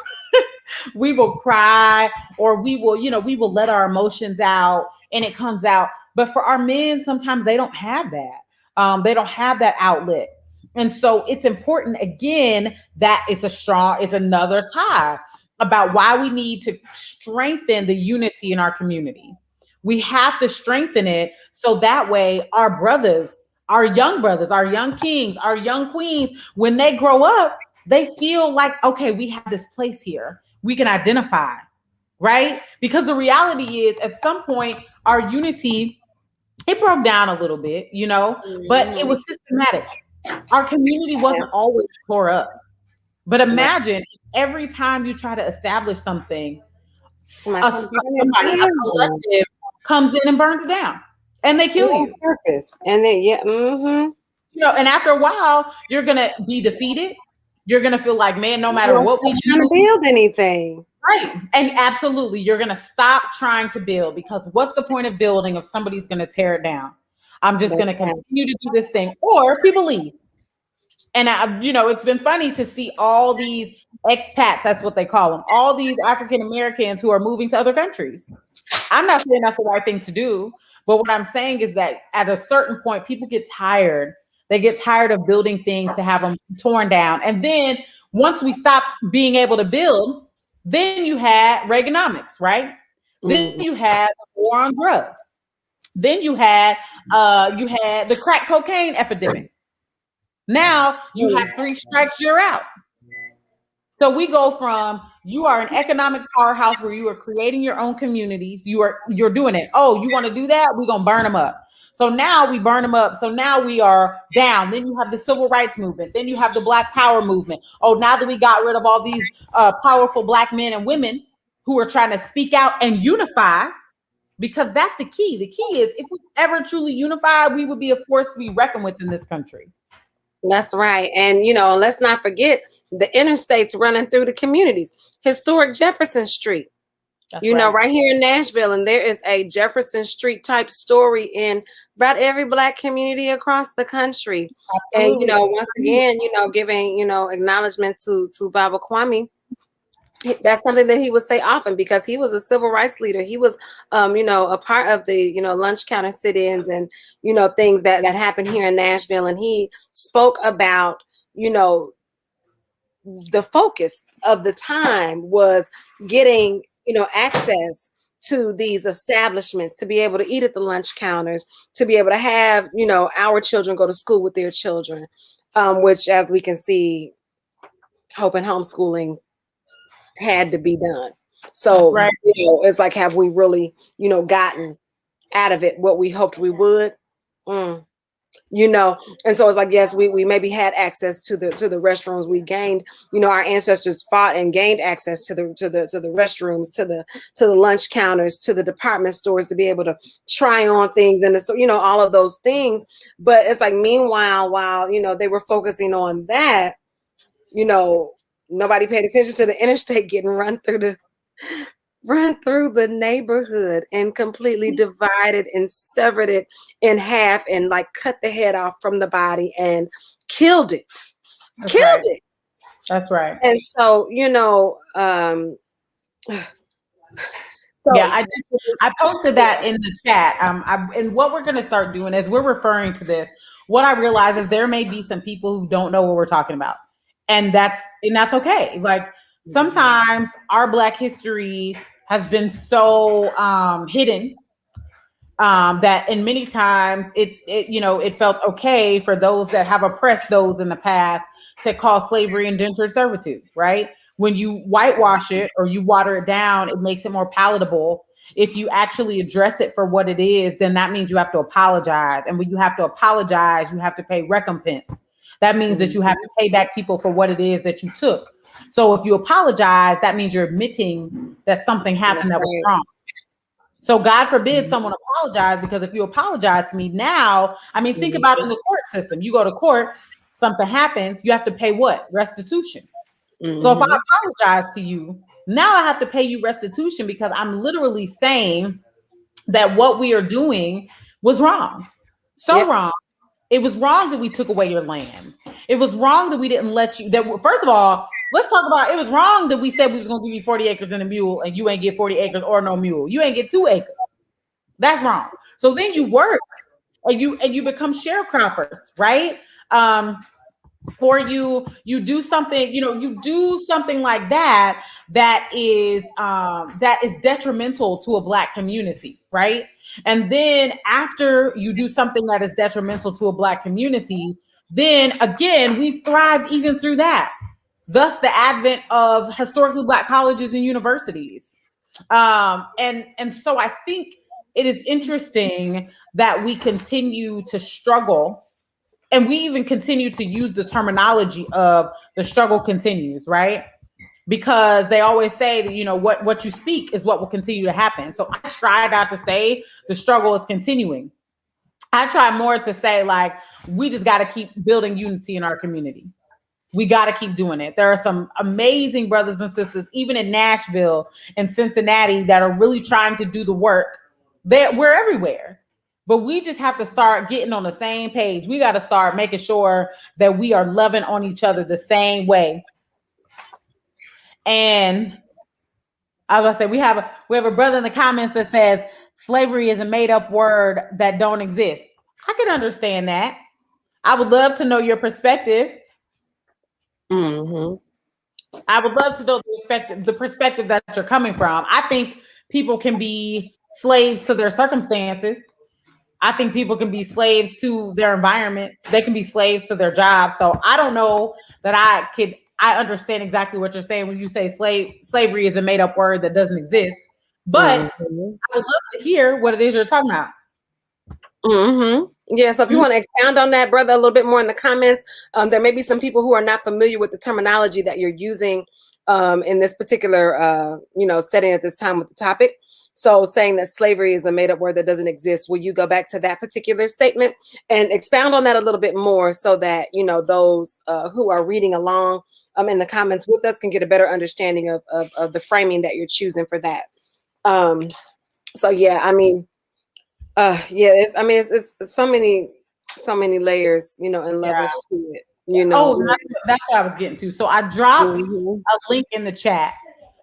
Speaker 2: cry or we will let our emotions out and it comes out. But for our men, sometimes they don't have that. They don't have that outlet. And so it's important, again, that it's another tie about why we need to strengthen the unity in our community. We have to strengthen it so that way our brothers, our young kings, our young queens, when they grow up, they feel like, okay, we have this place here. We can identify, right? Because the reality is at some point, our unity, it broke down a little bit, but it was systematic. Our community wasn't always tore up. But imagine every time you try to establish something, a collective comes in and burns it down, and they kill you.
Speaker 3: And then
Speaker 2: and after a while, you're gonna be defeated. You're gonna feel like, man, no matter what we
Speaker 3: trying to build anything.
Speaker 2: Right. And absolutely, you're going to stop trying to build because what's the point of building if somebody's going to tear it down? I'm just going to continue to do this thing, or people leave. And it's been funny to see all these expats, that's what they call them, all these African Americans who are moving to other countries. I'm not saying that's the right thing to do, but what I'm saying is that at a certain point, people get tired. They get tired of building things to have them torn down. And then once we stopped being able to build, then you had Reaganomics, right? Then you had the war on drugs. Then you had the crack cocaine epidemic. Now you have 3 strikes, you're out. So we go from you are an economic powerhouse where you are creating your own communities. You're doing it. Oh, you want to do that? We're gonna burn them up. So now we burn them up. So now we are down. Then you have the civil rights movement. Then you have the Black Power movement. Oh, now that we got rid of all these powerful Black men and women who are trying to speak out and unify, because that's the key. The key is if we ever truly unify, we would be a force to be reckoned with in this country.
Speaker 3: That's right. And, let's not forget the interstates running through the communities. Historic Jefferson Street, right here in Nashville. And there is a Jefferson Street type story in about every Black community across the country. Absolutely. And, once again, giving, acknowledgement to Baba Kwame. That's something that he would say often because he was a civil rights leader. He was, a part of the, lunch counter sit-ins and, things that happened here in Nashville. And he spoke about, the focus of the time was getting, access to these establishments, to be able to eat at the lunch counters, to be able to have, our children go to school with their children, which, as we can see, hope and homeschooling had to be done. So it's like, have we really, gotten out of it what we hoped we would? And so it's like, yes, we maybe had access to the restrooms. We gained, our ancestors fought and gained access to the restrooms, to the lunch counters, to the department stores to be able to try on things in the store, all of those things. But it's like, meanwhile, while they were focusing on that, nobody paid attention to the interstate getting run through the neighborhood and completely divided and severed it in half and like cut the head off from the body and killed it. It.
Speaker 2: That's right.
Speaker 3: And so,
Speaker 2: yeah, I posted that in the chat. And what we're going to start doing as we're referring to this, what I realize is there may be some people who don't know what we're talking about. And that's okay. Like sometimes our Black history has been so hidden that in many times it felt okay for those that have oppressed those in the past to call slavery indentured servitude, right? When you whitewash it or you water it down, it makes it more palatable. If you actually address it for what it is, then that means you have to apologize. And when you have to apologize, you have to pay recompense. That means that you have to pay back people for what it is that you took. So if you apologize, that means you're admitting that something happened that was wrong. So God forbid someone apologize, because if you apologize to me now, think about it in the court system. You go to court, something happens, you have to pay what? Restitution. So if I apologize to you, now I have to pay you restitution because I'm literally saying that what we are doing was wrong. Wrong. It was wrong that we took away your land. It was wrong that we didn't let you. First of all, let's talk about, it was wrong that we said we was going to give you 40 acres and a mule and you ain't get 40 acres or no mule. You ain't get 2 acres. That's wrong. So then you work and you become sharecroppers, right? Or you do something, you do something like that is detrimental to a Black community, right? And then after you do something that is detrimental to a Black community, then again, we've thrived even through that. Thus the advent of historically Black colleges and universities. And so I think it is interesting that we continue to struggle. And we even continue to use the terminology of the struggle continues, right? Because they always say that, what you speak is what will continue to happen. So I try not to say the struggle is continuing. I try more to say, like, we just got to keep building unity in our community. We got to keep doing it. There are some amazing brothers and sisters, even in Nashville and Cincinnati, that are really trying to do the work. We're everywhere. But we just have to start getting on the same page. We got to start making sure that we are loving on each other the same way. And I was gonna say, we have a brother in the comments that says slavery is a made up word that don't exist. I can understand that. I would love to know your perspective. I would love to know the perspective that you're coming from. I think people can be slaves to their circumstances. I think people can be slaves to their environments. They can be slaves to their jobs. So I don't know that I understand exactly what you're saying when you say slavery is a made up word that doesn't exist. But I would love to hear what it is you're talking about.
Speaker 3: Yeah, so if you want to expound on that, brother, a little bit more in the comments, there may be some people who are not familiar with the terminology that you're using in this particular, setting at this time with the topic. So saying that slavery is a made-up word that doesn't exist, will you go back to that particular statement and expound on that a little bit more so that, those who are reading along in the comments with us can get a better understanding of the framing that you're choosing for that. So yeah, I mean, it's so many layers, and levels to it,
Speaker 2: Oh, that's what I was getting to. So I dropped
Speaker 3: Mhm.
Speaker 2: a link in the chat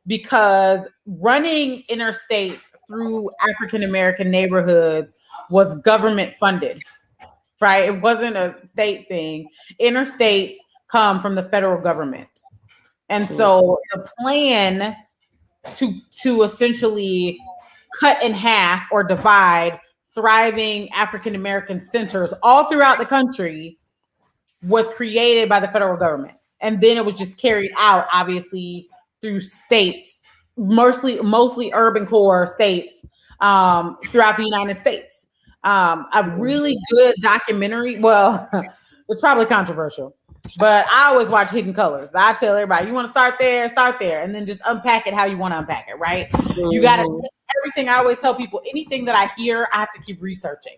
Speaker 2: because running interstates through African American neighborhoods was government funded, right? It wasn't a state thing. Interstates come from the federal government. And so the plan to essentially cut in half or divide thriving African American centers all throughout the country was created by the federal government. And then it was just carried out, obviously, through states, mostly urban core states throughout the United States. A really good documentary. Well, it's probably controversial, but I always watch Hidden Colors. I tell everybody, you want to start there, and then just unpack it how you want to unpack it, right? You got to everything. I always tell people, anything that I hear, I have to keep researching.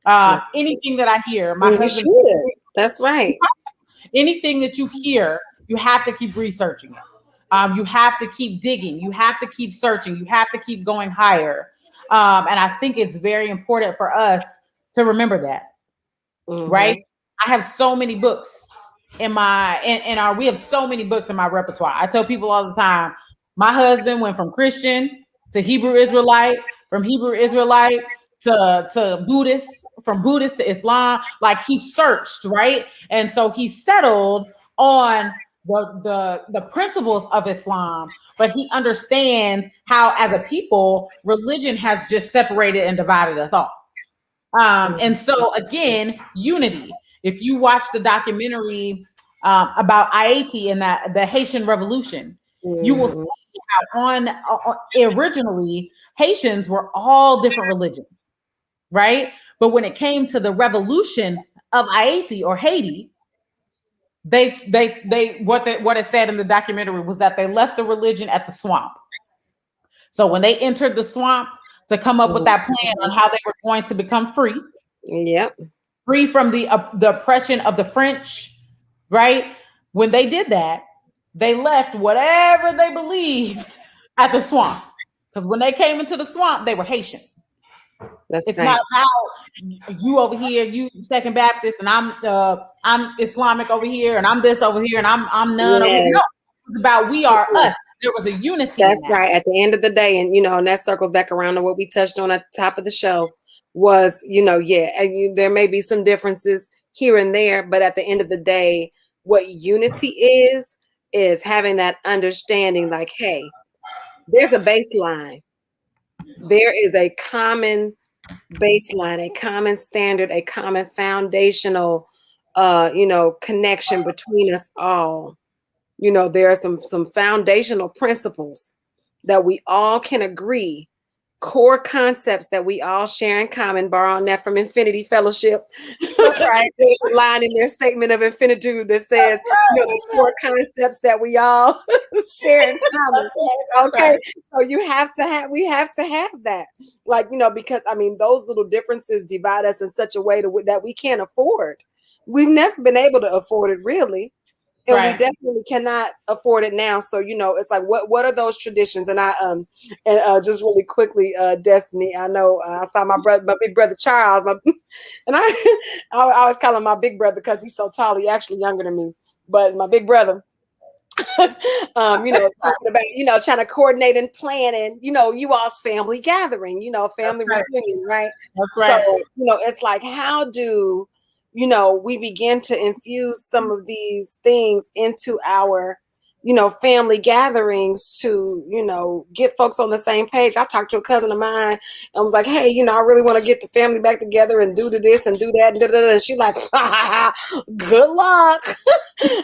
Speaker 2: Anything that I hear, my husband.
Speaker 3: That's right.
Speaker 2: Anything that you hear, you have to keep researching it. You have to keep digging. You have to keep searching. You have to keep going higher. And I think it's very important for us to remember that, right? I have so many books in we have so many books in my repertoire. I tell people all the time, my husband went from Christian to Hebrew Israelite, from Hebrew Israelite to Buddhist, from Buddhist to Islam. Like, he searched, right? And so he settled on the principles of Islam, but he understands how, as a people, religion has just separated and divided us all. And so again, unity. If you watch the documentary about Haiti and the Haitian Revolution, you will see how originally Haitians were all different religions, right? But when it came to the revolution of Haiti or Haiti, they what it said in the documentary was that they left the religion at the swamp. So when they entered the swamp to come up with that plan on how they were going to become free, free from the oppression of the French, right? When they did that, they left whatever they believed at the swamp. Because when they came into the swamp, they were Haitian. It's not about you over here, you Second Baptist, and I'm Islamic over here, and I'm this over here, and I'm none over here. No, it's about we are us. There was a unity.
Speaker 3: That's right. At the end of the day, and that circles back around to what we touched on at the top of the show was, there may be some differences here and there, but at the end of the day, what unity is having that understanding, like, hey, there's a baseline. There is a common baseline, a common standard, a common foundational, connection between us all. There are some foundational principles that we all can agree, core concepts that we all share in common, borrowing that from Infinity Fellowship. Right? There's a line in their statement of infinitude that says, the core concepts that we all share in common. Okay. So we have to have that. Like, because those little differences divide us in such a way that we can't afford. We've never been able to afford it, really. And we definitely cannot afford it now. So, it's like, what are those traditions? And just really quickly, Destiny, I know I saw my big brother, Charles, and I always call him my big brother because he's so tall. He's actually younger than me, but my big brother, talking about, trying to coordinate and plan and, you all's family gathering, family reunion, right?
Speaker 2: That's right.
Speaker 3: So, it's like, how do we begin to infuse some of these things into our, family gatherings to, get folks on the same page. I talked to a cousin of mine and was like, hey, I really want to get the family back together and do this and do that. And she's like, good luck. I'm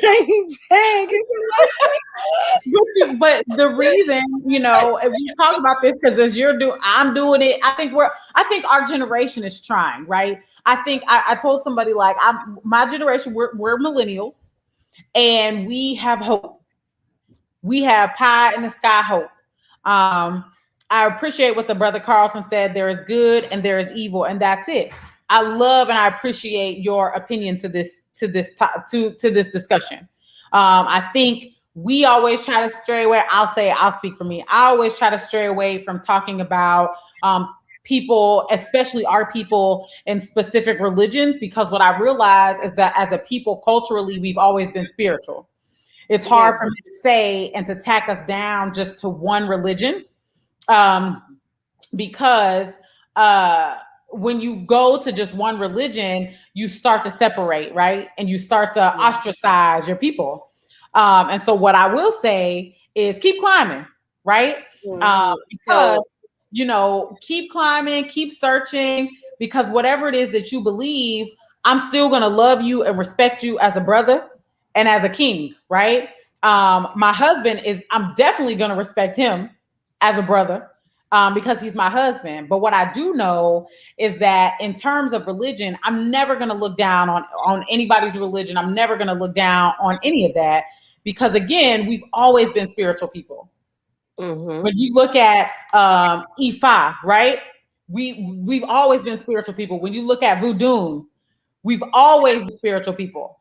Speaker 3: like, dang.
Speaker 2: but the reason, you know, and we talk about this because as you're doing, I'm doing it. I think our generation is trying, right? I think I told somebody like, my generation, we're millennials, and we have hope. We have pie in the sky hope. Um, I appreciate what the brother Carlton said. There is good and there is evil, and that's it. I love and I appreciate your opinion to this discussion. I think we always try to stray away. I'll speak for me. I always try to stray away from talking about people, especially our people in specific religions, because what I realize is that as a people, culturally, we've always been spiritual. It's hard for me to say and to tack us down just to one religion, because when you go to just one religion, you start to separate, right? And you start to ostracize your people. And so what I will say is keep climbing, right? Because, you know, keep climbing, keep searching, because whatever it is that you believe, I'm still going to love you and respect you as a brother and as a king, right? My husband I'm definitely going to respect him as a brother, because he's my husband. But what I do know is that in terms of religion, I'm never going to look down on anybody's religion. I'm never going to look down on any of that, because again, we've always been spiritual people. When you look at Ifa, right? We've always been spiritual people. When you look at voodoo, we've always been spiritual people.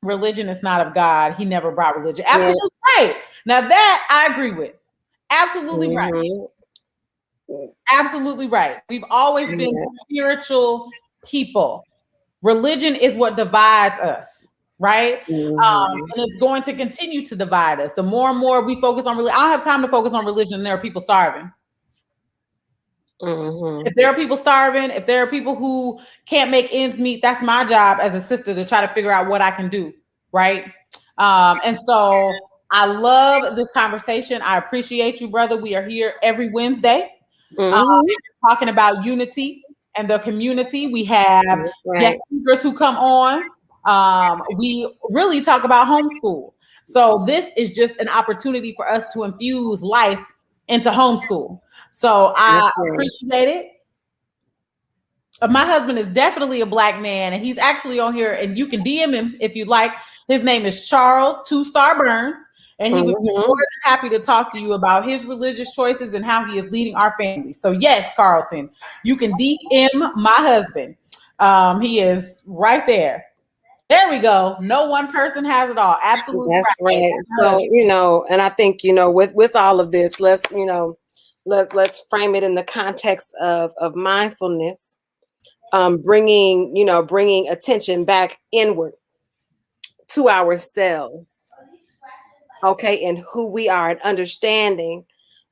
Speaker 2: Religion is not of God. He never brought religion. Absolutely right. Now that I agree with. Absolutely right. Absolutely right. We've always been spiritual people. Religion is what divides us, right? And it's going to continue to divide us. The more and more we focus on religion, I don't have time to focus on religion, and there are people starving. If there are people starving, if there are people who can't make ends meet, that's my job as a sister to try to figure out what I can do, right? And so I love this conversation. I appreciate you, brother. We are here every Wednesday talking about unity and the community. We have guest speakers who come on. We really talk about homeschool. So this is just an opportunity for us to infuse life into homeschool. So I appreciate it. My husband is definitely a Black man, and he's actually on here, and you can DM him if you'd like. His name is Charles 2-Star Burns, and he would be more than happy to talk to you about his religious choices and how he is leading our family. So yes, Carlton, you can DM my husband. He is right there. There we go. No one person has it all. Absolutely.
Speaker 3: That's right. So, you know, and I think, you know, with all of this, let's frame it in the context of mindfulness, bringing attention back inward to ourselves, okay, and who we are, and understanding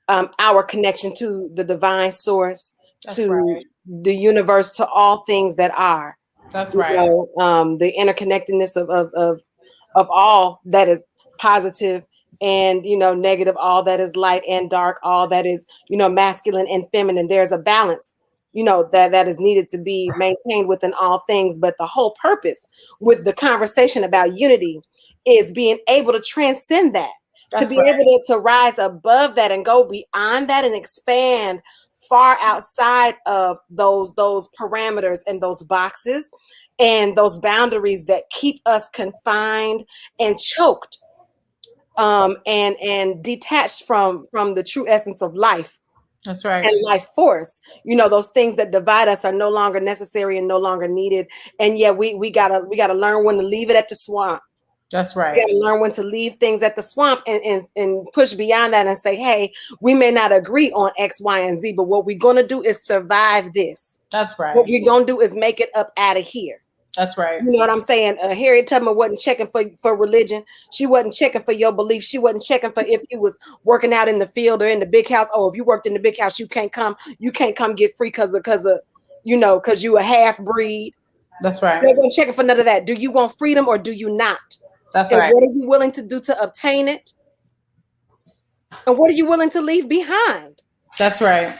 Speaker 3: our connection to the divine source, to the universe, to all things that are.
Speaker 2: That's right.
Speaker 3: The interconnectedness of all that is positive and negative, all that is light and dark, all that is masculine and feminine. There's a balance that is needed to be maintained within all things. But the whole purpose with the conversation about unity is being able to transcend that. That's to be able to rise above that and go beyond that and expand far outside of those parameters and those boxes and those boundaries that keep us confined and choked, and detached from the true essence of life.
Speaker 2: That's right.
Speaker 3: And life force. Those things that divide us are no longer necessary and no longer needed. And yet we gotta learn when to leave it at the swamp.
Speaker 2: That's right.
Speaker 3: We gotta learn when to leave things at the swamp and push beyond that and say, hey, we may not agree on X, Y, and Z, but what we're gonna do is survive this.
Speaker 2: That's right.
Speaker 3: What we're gonna do is make it up out of here.
Speaker 2: That's right.
Speaker 3: You know what I'm saying? Harriet Tubman wasn't checking for religion. She wasn't checking for your beliefs. She wasn't checking for if you was working out in the field or in the big house. Oh, if you worked in the big house, you can't come get free because you a half breed.
Speaker 2: That's right.
Speaker 3: They weren't checking for none of that. Do you want freedom or do you not?
Speaker 2: That's right.
Speaker 3: What are you willing to do to obtain it? And what are you willing to leave behind?
Speaker 2: That's right.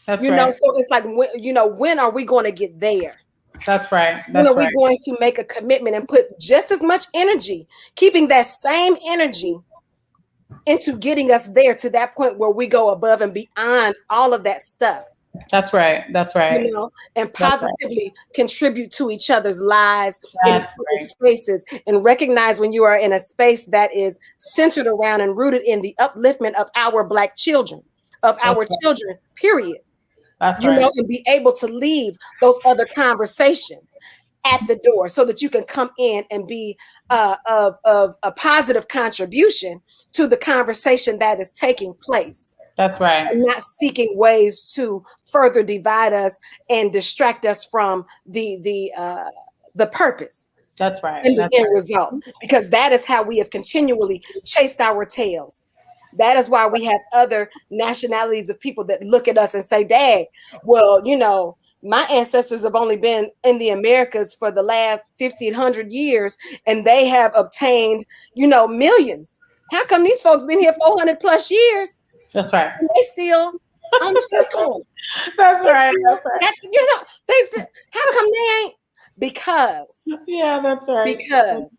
Speaker 2: That's right.
Speaker 3: So it's like, when are we going to get there?
Speaker 2: That's right.
Speaker 3: When are we going to make a commitment and put just as much energy, keeping that same energy into getting us there to that point where we go above and beyond all of that stuff.
Speaker 2: That's right. That's right.
Speaker 3: You know, and
Speaker 2: That's right.
Speaker 3: positively contribute to each other's lives in
Speaker 2: That's right.
Speaker 3: spaces, and recognize when you are in a space that is centered around and rooted in the upliftment of our Black children, of our
Speaker 2: right.
Speaker 3: children, period.
Speaker 2: That's
Speaker 3: You
Speaker 2: right.
Speaker 3: know, and be able to leave those other conversations at the door so that you can come in and be of a positive contribution to the conversation that is taking place.
Speaker 2: That's right.
Speaker 3: And not seeking ways to further divide us and distract us from the purpose.
Speaker 2: That's right.
Speaker 3: And the
Speaker 2: That's
Speaker 3: end
Speaker 2: right.
Speaker 3: result, because that is how we have continually chased our tails. That is why we have other nationalities of people that look at us and say, "Dad, well, you know, my ancestors have only been in the Americas for the last 1,500 years, and they have obtained, you know, millions. How come these folks been here 400 plus years?
Speaker 2: That's right.
Speaker 3: And they still on the strip club?
Speaker 2: That's right. That's right.
Speaker 3: You know, they still, how come they ain't? Because
Speaker 2: Yeah, that's right.
Speaker 3: because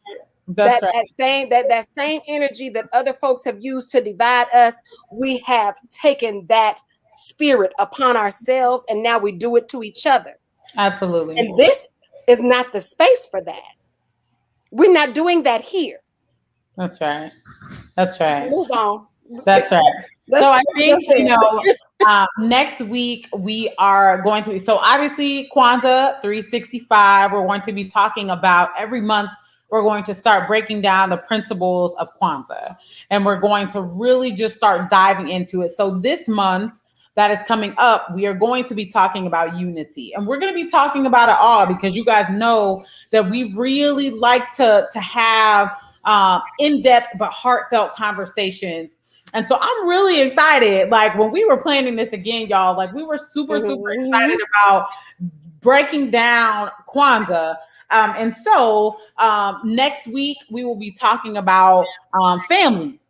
Speaker 2: That's right.
Speaker 3: that same energy that other folks have used to divide us, we have taken that spirit upon ourselves, and now we do it to each other.
Speaker 2: Absolutely.
Speaker 3: And this is not the space for that. We're not doing that here.
Speaker 2: That's right. That's right.
Speaker 3: Move on.
Speaker 2: That's right. So I think, you know, next week we are going to be, so obviously Kwanzaa 365, we're going to be talking about every month. We're going to start breaking down the principles of Kwanzaa, and we're going to really just start diving into it. So this month that is coming up, we are going to be talking about unity, and we're going to be talking about it all because you guys know that we really like to have in-depth but heartfelt conversations. And so I'm really excited. Like when we were planning this again, y'all, like we were super excited about breaking down Kwanzaa. And so next week we will be talking about family,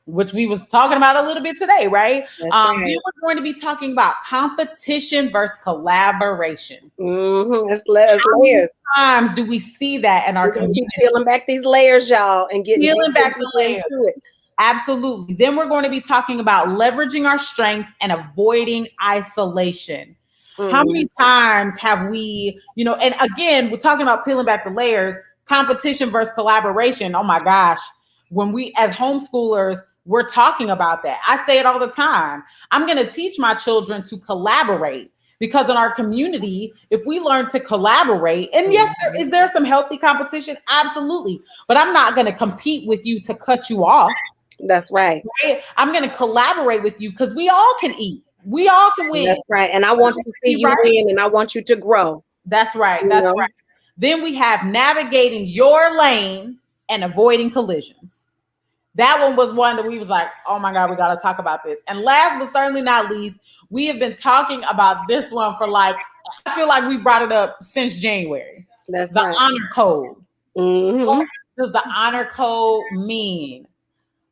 Speaker 2: which we was talking about a little bit today, right?
Speaker 3: Right.
Speaker 2: We were going to be talking about competition versus collaboration.
Speaker 3: It's layers.
Speaker 2: How many times do we see that in our community?
Speaker 3: Peeling back these layers, y'all, and
Speaker 2: peeling back the layers.
Speaker 3: Into it.
Speaker 2: Absolutely. Then we're going to be talking about leveraging our strengths and avoiding isolation. How many times have we, you know, and again, we're talking about peeling back the layers, competition versus collaboration. Oh my gosh. When we, as homeschoolers, we're talking about that. I say it all the time. I'm going to teach my children to collaborate because in our community, if we learn to collaborate, and yes, is there some healthy competition? Absolutely. But I'm not going to compete with you to cut you off.
Speaker 3: That's right.
Speaker 2: I'm going to collaborate with you because we all can eat. We all can win.
Speaker 3: That's right. And I want to see you win, and I want you to grow.
Speaker 2: That's right. That's right. Then we have navigating your lane and avoiding collisions. That one was one that we was like, oh my God, we got to talk about this. And last but certainly not least, we have been talking about this one for like, I feel like we brought it up since January.
Speaker 3: That's
Speaker 2: the
Speaker 3: right.
Speaker 2: honor code. What does the honor code mean?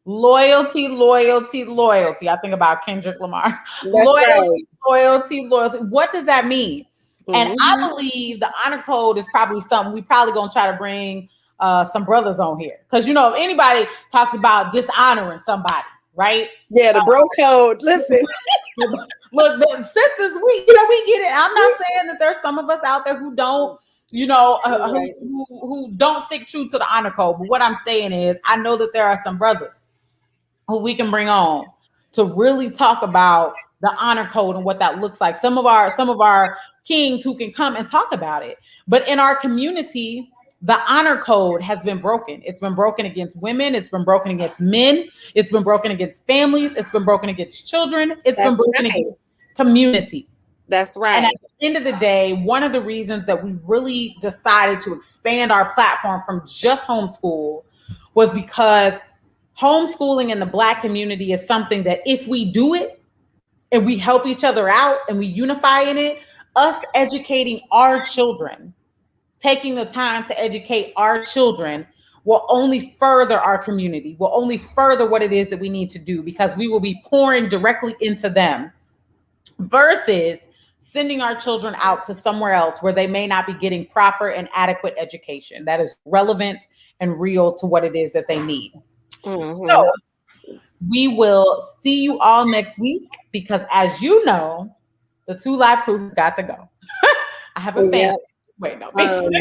Speaker 2: Loyalty, loyalty, loyalty. I think about Kendrick Lamar. Loyalty, loyalty, loyalty. What does that mean? And I believe the honor code is probably something we probably gonna try to bring some brothers on here. Because, you know, if anybody talks about dishonoring somebody, right?
Speaker 3: Yeah, the bro code. Listen.
Speaker 2: Look, the sisters, we get it. I'm not saying that there's some of us out there who don't, you know, who don't stick true to the honor code. But what I'm saying is, I know that there are some brothers who we can bring on to really talk about the honor code and what that looks like. Some of our kings who can come and talk about it. But in our community, the honor code has been broken. It's been broken against women. It's been broken against men. It's been broken against families. It's been broken against children. It's been broken against community.
Speaker 3: That's right.
Speaker 2: And at the end of the day, one of the reasons that we really decided to expand our platform from just homeschool was because homeschooling in the Black community is something that if we do it and we help each other out and we unify in it, us educating our children, taking the time to educate our children will only further our community, will only further what it is that we need to do, because we will be pouring directly into them versus sending our children out to somewhere else where they may not be getting proper and adequate education that is relevant and real to what it is that they need. So We will see you all next week because, as you know, the Two Live crew has got to go. I have a family.
Speaker 3: Yeah.
Speaker 2: Wait, no.
Speaker 3: Um,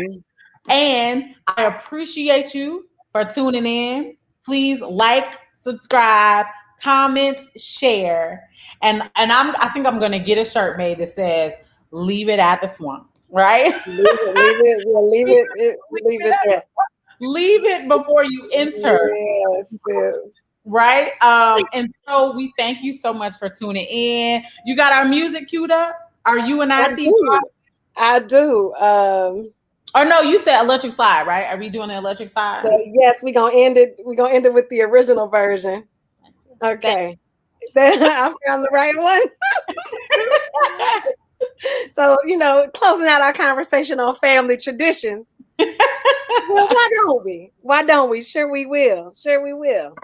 Speaker 2: And I appreciate you for tuning in. Please like, subscribe, comment, share. And I think I'm gonna get a shirt made that says leave it at the swamp, right?
Speaker 3: leave it there.
Speaker 2: Leave it before you enter.
Speaker 3: Yes.
Speaker 2: Right. And so we thank you so much for tuning in. You got our music queued up? Are you and I
Speaker 3: I do.
Speaker 2: Or no, you said electric slide, right? Are we doing the electric slide?
Speaker 3: Yes, we're gonna end it. We're gonna end it with the original version. Okay. I found the right one. So, closing out our conversation on family traditions. Well, why don't we? Why don't we? Sure we will. Sure we will.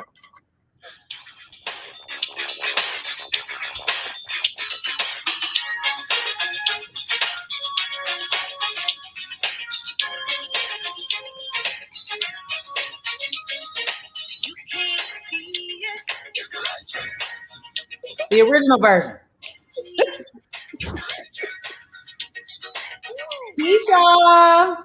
Speaker 2: The original version. Peace, y'all.